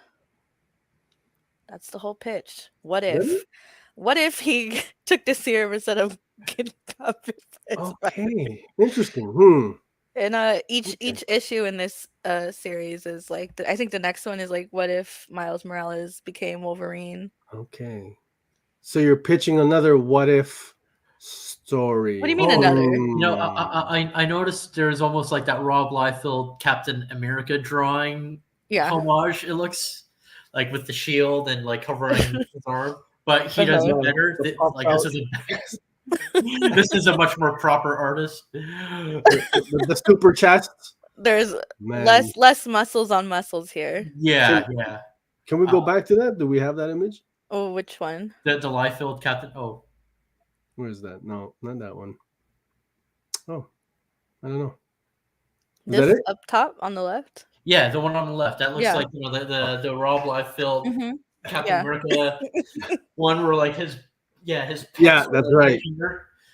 the whole pitch. What if he took the serum instead of getting got bit by a spider? Okay, interesting. And each issue in this series is like I think the next one is like, what if Miles Morales became Wolverine? Okay, so you're pitching another what if story. What do you mean another? I noticed there's almost like that Rob Liefeld Captain America drawing homage. It looks like with the shield and like covering his arm, but he does it better. This is a much more proper artist. The super chest. There's less muscles on muscles here. Yeah. Can we go back to that? Do we have that image? Oh, which one? The Liefeld Captain. Oh, where is that? No, not that one. Oh, I don't know. Is this up top on the left? Yeah, the one on the left. That looks like the Rob Liefeld Captain America one, where like his that's right.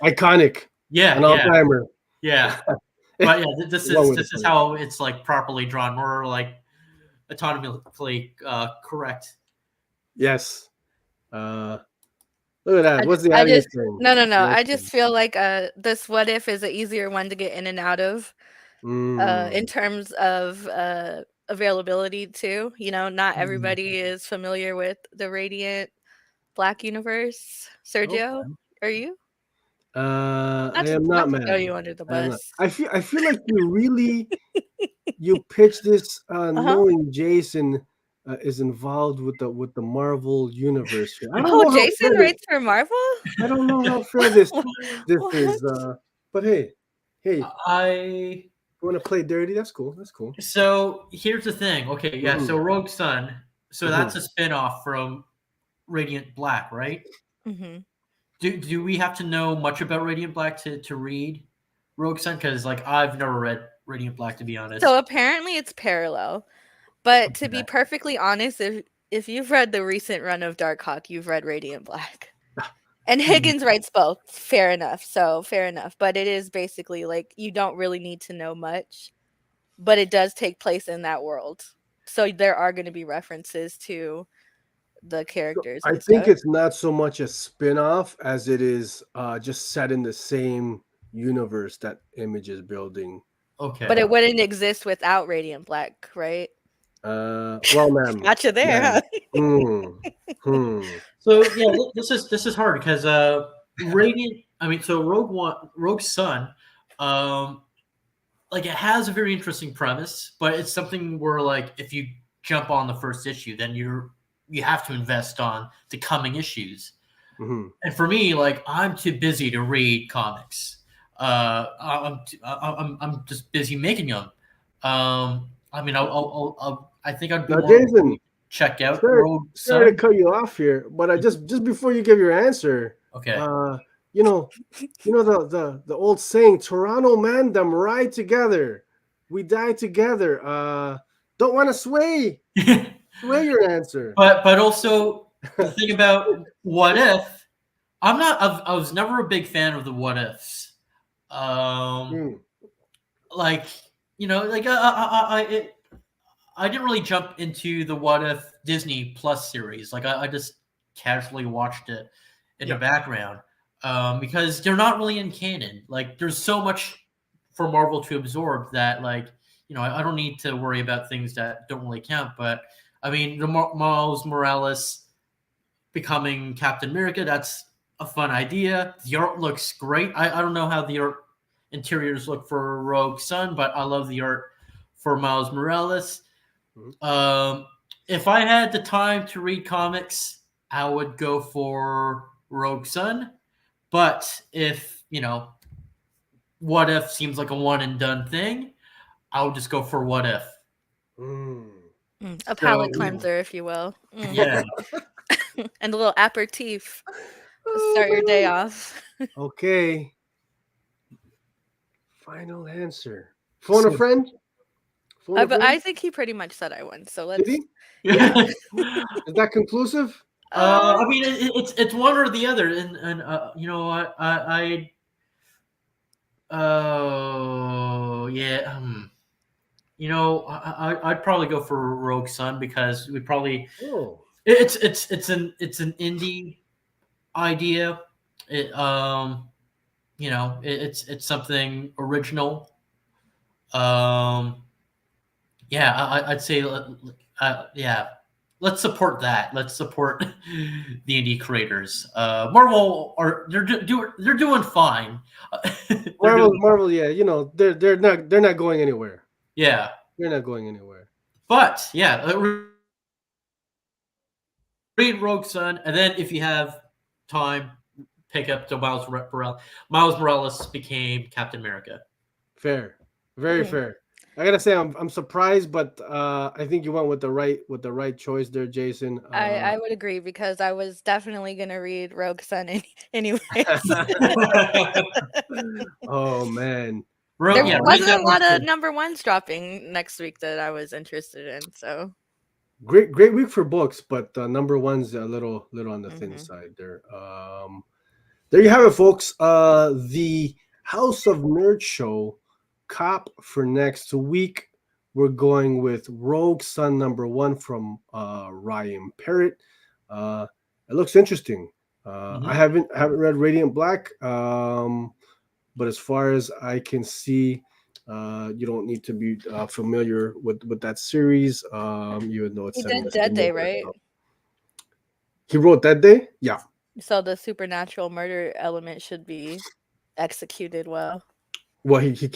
Iconic. Yeah, an all-timer. Yeah, but this is how it's like properly drawn, more like autonomically correct. Yes. Look at that. What's the audience saying? No. I just feel like this what if is an easier one to get in and out of in terms of availability too. Not everybody is familiar with the Radiant Black universe. Sergio, are you? I am not, man. Throw you under the bus. I feel like you pitched this knowing Jason is involved with the Marvel universe. Jason writes for Marvel? I don't know how fair this is. But hey, I want to play dirty? That's cool. So here's the thing. Okay, yeah. So Rogue Sun. So that's a spinoff from Radiant Black, right? Mm-hmm. Do we have to know much about Radiant Black to read Rogue Sun? Because like I've never read Radiant Black, to be honest. So apparently it's parallel, but to be perfectly honest, if you've read the recent run of Darkhawk, you've read Radiant Black. And Higgins writes both. Fair enough. So fair enough. But it is basically like you don't really need to know much, but it does take place in that world. So there are going to be references to the characters. I And think stuff. it's not so much a spin-off as it is just set in the same universe that Image is building. Okay. But it wouldn't exist without Radiant Black, right? Well, ma'am. Gotcha there, ma'am. huh? So yeah, this is hard because Radiant. I mean, so Rogue Sun, like it has a very interesting premise, but it's something where like if you jump on the first issue, then you have to invest on the coming issues. Mm-hmm. And for me, like I'm too busy to read comics. I'm just busy making them. I mean, I think I'd be Now, more Jason, check out sorry, Rogue sorry to Sun. cut you off here, but I just before you give your answer, Okay. you know the old saying, Toronto man, them ride together, we die together. Don't want to sway your answer. But also the thing about what if, I was never a big fan of the what ifs. Like like I didn't really jump into the What If Disney Plus series. Like I just casually watched it in the background because they're not really in canon. Like there's so much for Marvel to absorb that like I don't need to worry about things that don't really count. But I mean, the Miles Morales becoming Captain America, that's a fun idea. The art looks great. I don't know how the art interiors look for Rogue Sun, but I love the art for Miles Morales. If I had the time to read comics, I would go for Rogue Sun. But if, What If seems like a one and done thing, I would just go for What If. A palate cleanser, if you will. Yeah. And a little aperitif. Start your day off. Okay. Final answer. Phone a friend? But I think he pretty much said I won. So let's. Did he? Yeah. Is that conclusive? I mean, it's one or the other, and you know what, I'd probably go for Rogue Sun because we probably it's an indie idea. It's something original. I'd say let's support that. Let's support the indie creators. Marvel they're doing fine. Marvel, yeah, they're not going anywhere. Yeah, they're not going anywhere. But yeah, read Rogue Sun, and then if you have time, pick up the Miles Morales. Miles Morales became Captain America. Fair, very fair. I gotta say, I'm surprised, but I think you went with the right choice there, Jason. I would agree because I was definitely gonna read Rogue Sun anyways. Oh man, there wasn't a lot of number ones dropping next week that I was interested in. So great week for books, but number one's a little on the thin side there. There you have it, folks. The House of Nerd Show Cop for next week. We're going with Rogue Sun #1 from Ryan Parrott. It looks interesting. I haven't read Radiant Black, but as far as I can see, you don't need to be familiar with that series, even though it's he did Dead Day, right? He wrote Dead Day, yeah. So the supernatural murder element should be executed well. Well, he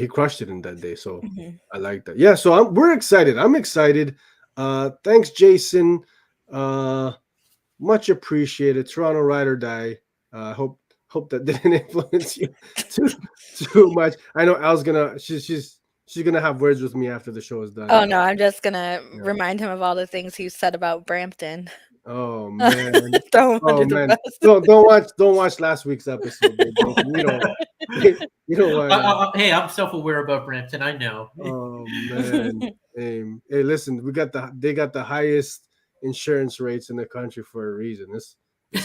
crushed it in That Day, so I like that. Yeah, so we're excited. I'm excited. Thanks, Jason. Much appreciated. Toronto Ride or Die. Hope that didn't influence you too much. I know Al's she's gonna have words with me after the show is done. Oh no, I'm just gonna remind him of all the things he said about Brampton. Oh man! Don't watch last week's episode. You don't want. Hey, I'm self-aware about Brampton. I know. Oh man! Hey, listen, they got the highest insurance rates in the country for a reason. It's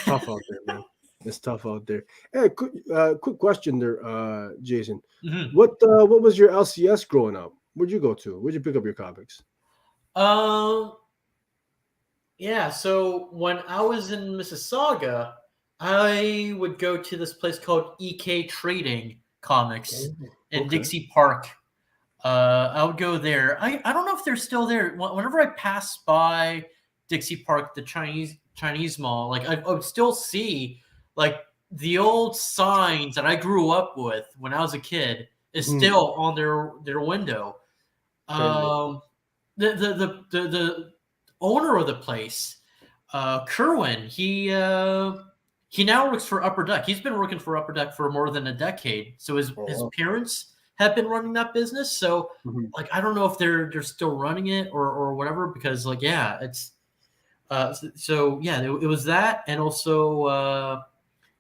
tough out there, man. It's tough out there. Hey, quick question there, Jason. Mm-hmm. What was your LCS growing up? Where'd you go to? Where'd you pick up your comics? Yeah. So when I was in Mississauga, I would go to this place called EK Trading Comics in Dixie Park. I would go there. I don't know if they're still there. Whenever I pass by Dixie Park, the Chinese mall, like I would still see like the old signs that I grew up with when I was a kid is still on their window. The owner of the place, Kerwin, he now works for Upper Deck. He's been working for Upper Deck for more than a decade. So his parents have been running that business. So like I don't know if they're still running it or whatever, because like it's it was that, and also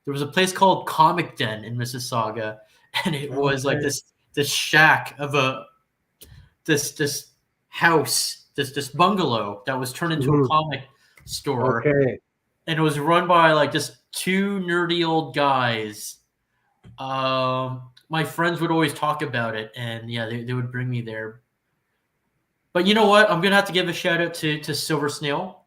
there was a place called Comic Den in Mississauga, and it was like this shack of this house, this bungalow that was turned into a comic store. Okay. And it was run by like just two nerdy old guys. My friends would always talk about it, and they would bring me there. But you know what? I'm gonna have to give a shout out to Silver Snail,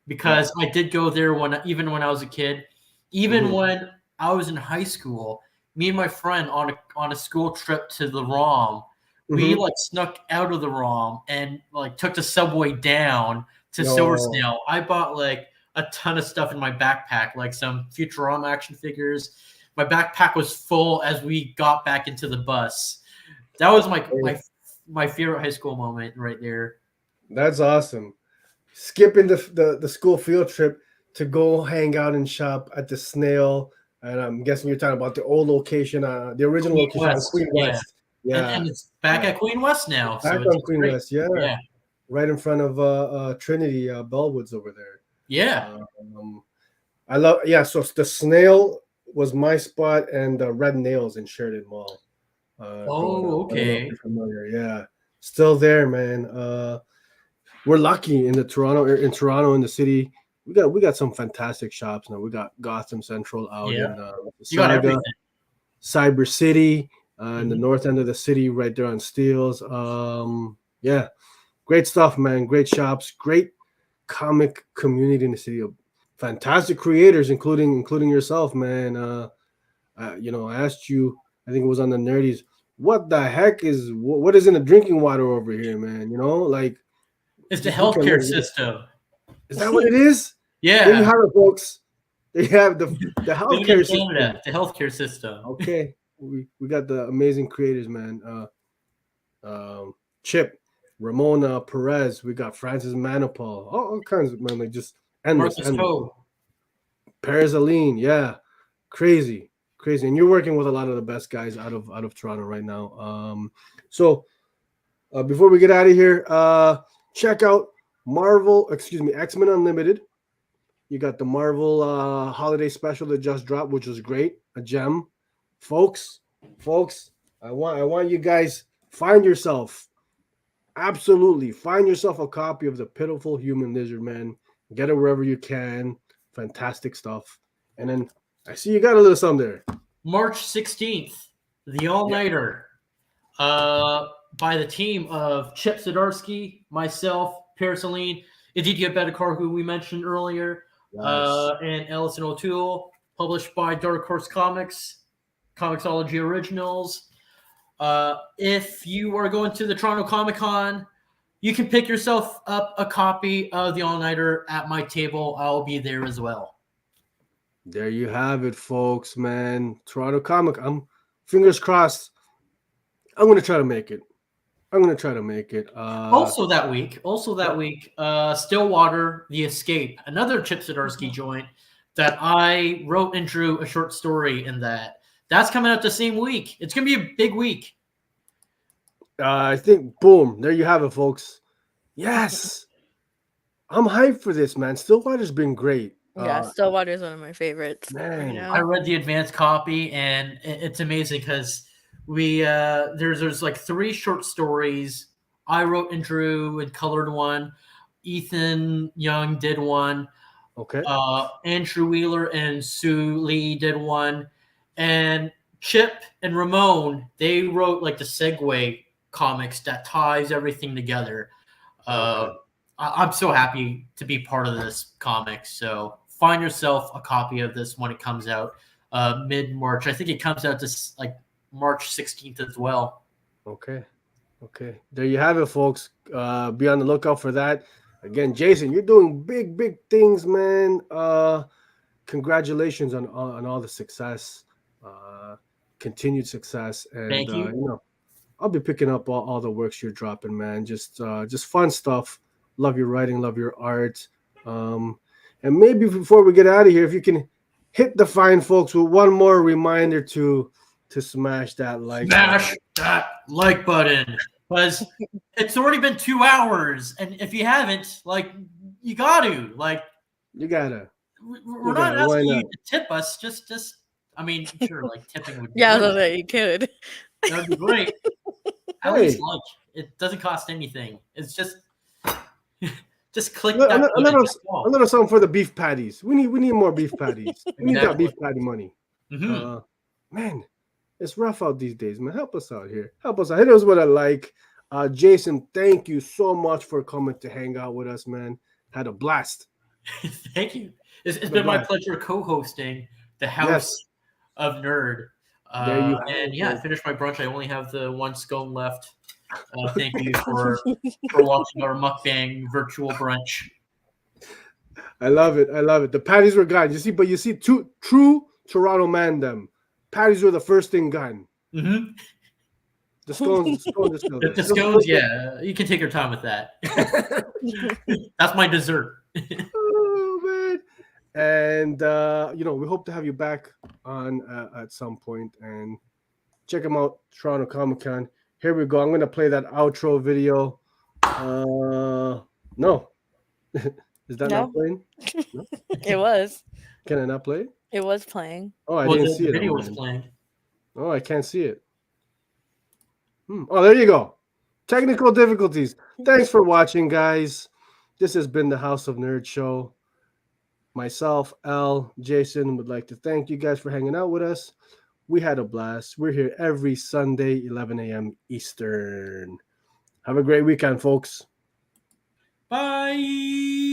because I did go there even when I was a kid. Even when I was in high school, me and my friend on a school trip to the ROM, we like snuck out of the ROM and like took the subway down to Silver Snail. I bought like a ton of stuff in my backpack, like some Futurama action figures. My backpack was full as we got back into the bus. That was my favorite high school moment right there. That's awesome. Skipping the school field trip to go hang out and shop at the Snail, and I'm guessing you're talking about the old location, the original location on Queen West. Yeah. And it's back at Queen West now. Back on Queen West, yeah. Right in front of Trinity Bellwoods over there. Yeah. I love, so the Snail was my spot, and the Red Nails in Sheridan Mall. Okay. Familiar. Yeah. Still there, man. We're lucky in Toronto in the city. We got some fantastic shops now. We got Gotham Central out in you got everything. Cyber City, in the north end of the city, right there on Steeles. Great stuff, man. Great shops, great comic community in the city. Fantastic creators, including yourself, man. I asked you, I think it was on the Nerdies, what the heck is what is in the drinking water over here, man? Like it's the healthcare system. Is that what it is? Yeah. There you have it, folks. They have the healthcare system. The healthcare system. Okay. We got the amazing creators, man. Chip, Ramona Perez. We got Francis Manipal. All kinds of, man, like just endless. Perez Aline, crazy. And you're working with a lot of the best guys out of Toronto right now. So before we get out of here, check out X-Men Unlimited. You got the Marvel holiday special that just dropped, which was great, a gem. Folks, I want you guys, find yourself a copy of The Pitiful Human Lizard Man. Get it wherever you can. Fantastic stuff. And then I see you got a little something there. March 16th, the All-Nighter, by the team of Chip Zdarsky, myself, Paris Aline, Aditya Bedikar, who we mentioned earlier, and Ellison O'Toole, published by Dark Horse Comics, Comixology Originals. If you are going to the Toronto Comic-Con, you can pick yourself up a copy of the All-Nighter at my table. I'll be there as well. There you have it, folks, man. Toronto Comic. I'm fingers crossed. I'm going to try to make it. Also that week, Stillwater, The Escape, another Chip Zdarsky joint that I wrote and drew a short story in that. That's coming out the same week. It's going to be a big week. I think, boom, there you have it, folks. Yes. I'm hyped for this, man. Stillwater's been great. Yeah, Stillwater is one of my favorites. Man, I read the advanced copy, and it's amazing because there's like 3 short stories. I wrote and drew and colored one. Ethan Young did one. Okay. Andrew Wheeler and Sue Lee did one. And Chip and Ramon, they wrote like the Segway comics that ties everything together. I'm so happy to be part of this comic. So find yourself a copy of this when it comes out mid-March. I think it comes out this like March 16th as well. Okay. There you have it, folks. Be on the lookout for that. Again, Jason, you're doing big things, man. Congratulations on all the success, continued success, and Thank you. You know, I'll be picking up all the works you're dropping, man. Just fun stuff. Love your writing, love your art. And maybe before we get out of here, if you can hit the fine folks with one more reminder to smash that like button, because it's already been 2 hours, and if you haven't, like, you gotta. We're not asking you to tip us. Just I mean, sure, like tipping would be yeah, no, you could. That would be great. At least lunch. It doesn't cost anything. It's just click that a little something for the beef patties. We need more beef patties. We need that beef patty money. Man, it's rough out these days, man. Help us out here. Help us out. Hit us with a like. Jason, thank you so much for coming to hang out with us, man. Had a blast. Thank you. It's been my pleasure co-hosting the House of Nerd. And I finished my brunch. I only have the one scone left. Thank you for watching our mukbang virtual brunch. I love it. The patties were gone. You see, true Toronto man them. Patties were the first thing gone. Mm-hmm. The scones, the scones, yeah. You can take your time with that. That's my dessert. Oh man! And we hope to have you back on at some point. And check them out, Toronto Comic Con. Here we go. I'm gonna play that outro video. No, is that not playing? No? It was. Can I not play it? It was playing. Oh, I didn't see it. The video was playing. Oh, I can't see it. Oh, there you go. Technical difficulties. Thanks for watching, guys. This has been the House of Nerd Show. Myself, Al, Jason would like to thank you guys for hanging out with us. We had a blast. We're here every Sunday, 11 a.m. Eastern. Have a great weekend, folks. Bye.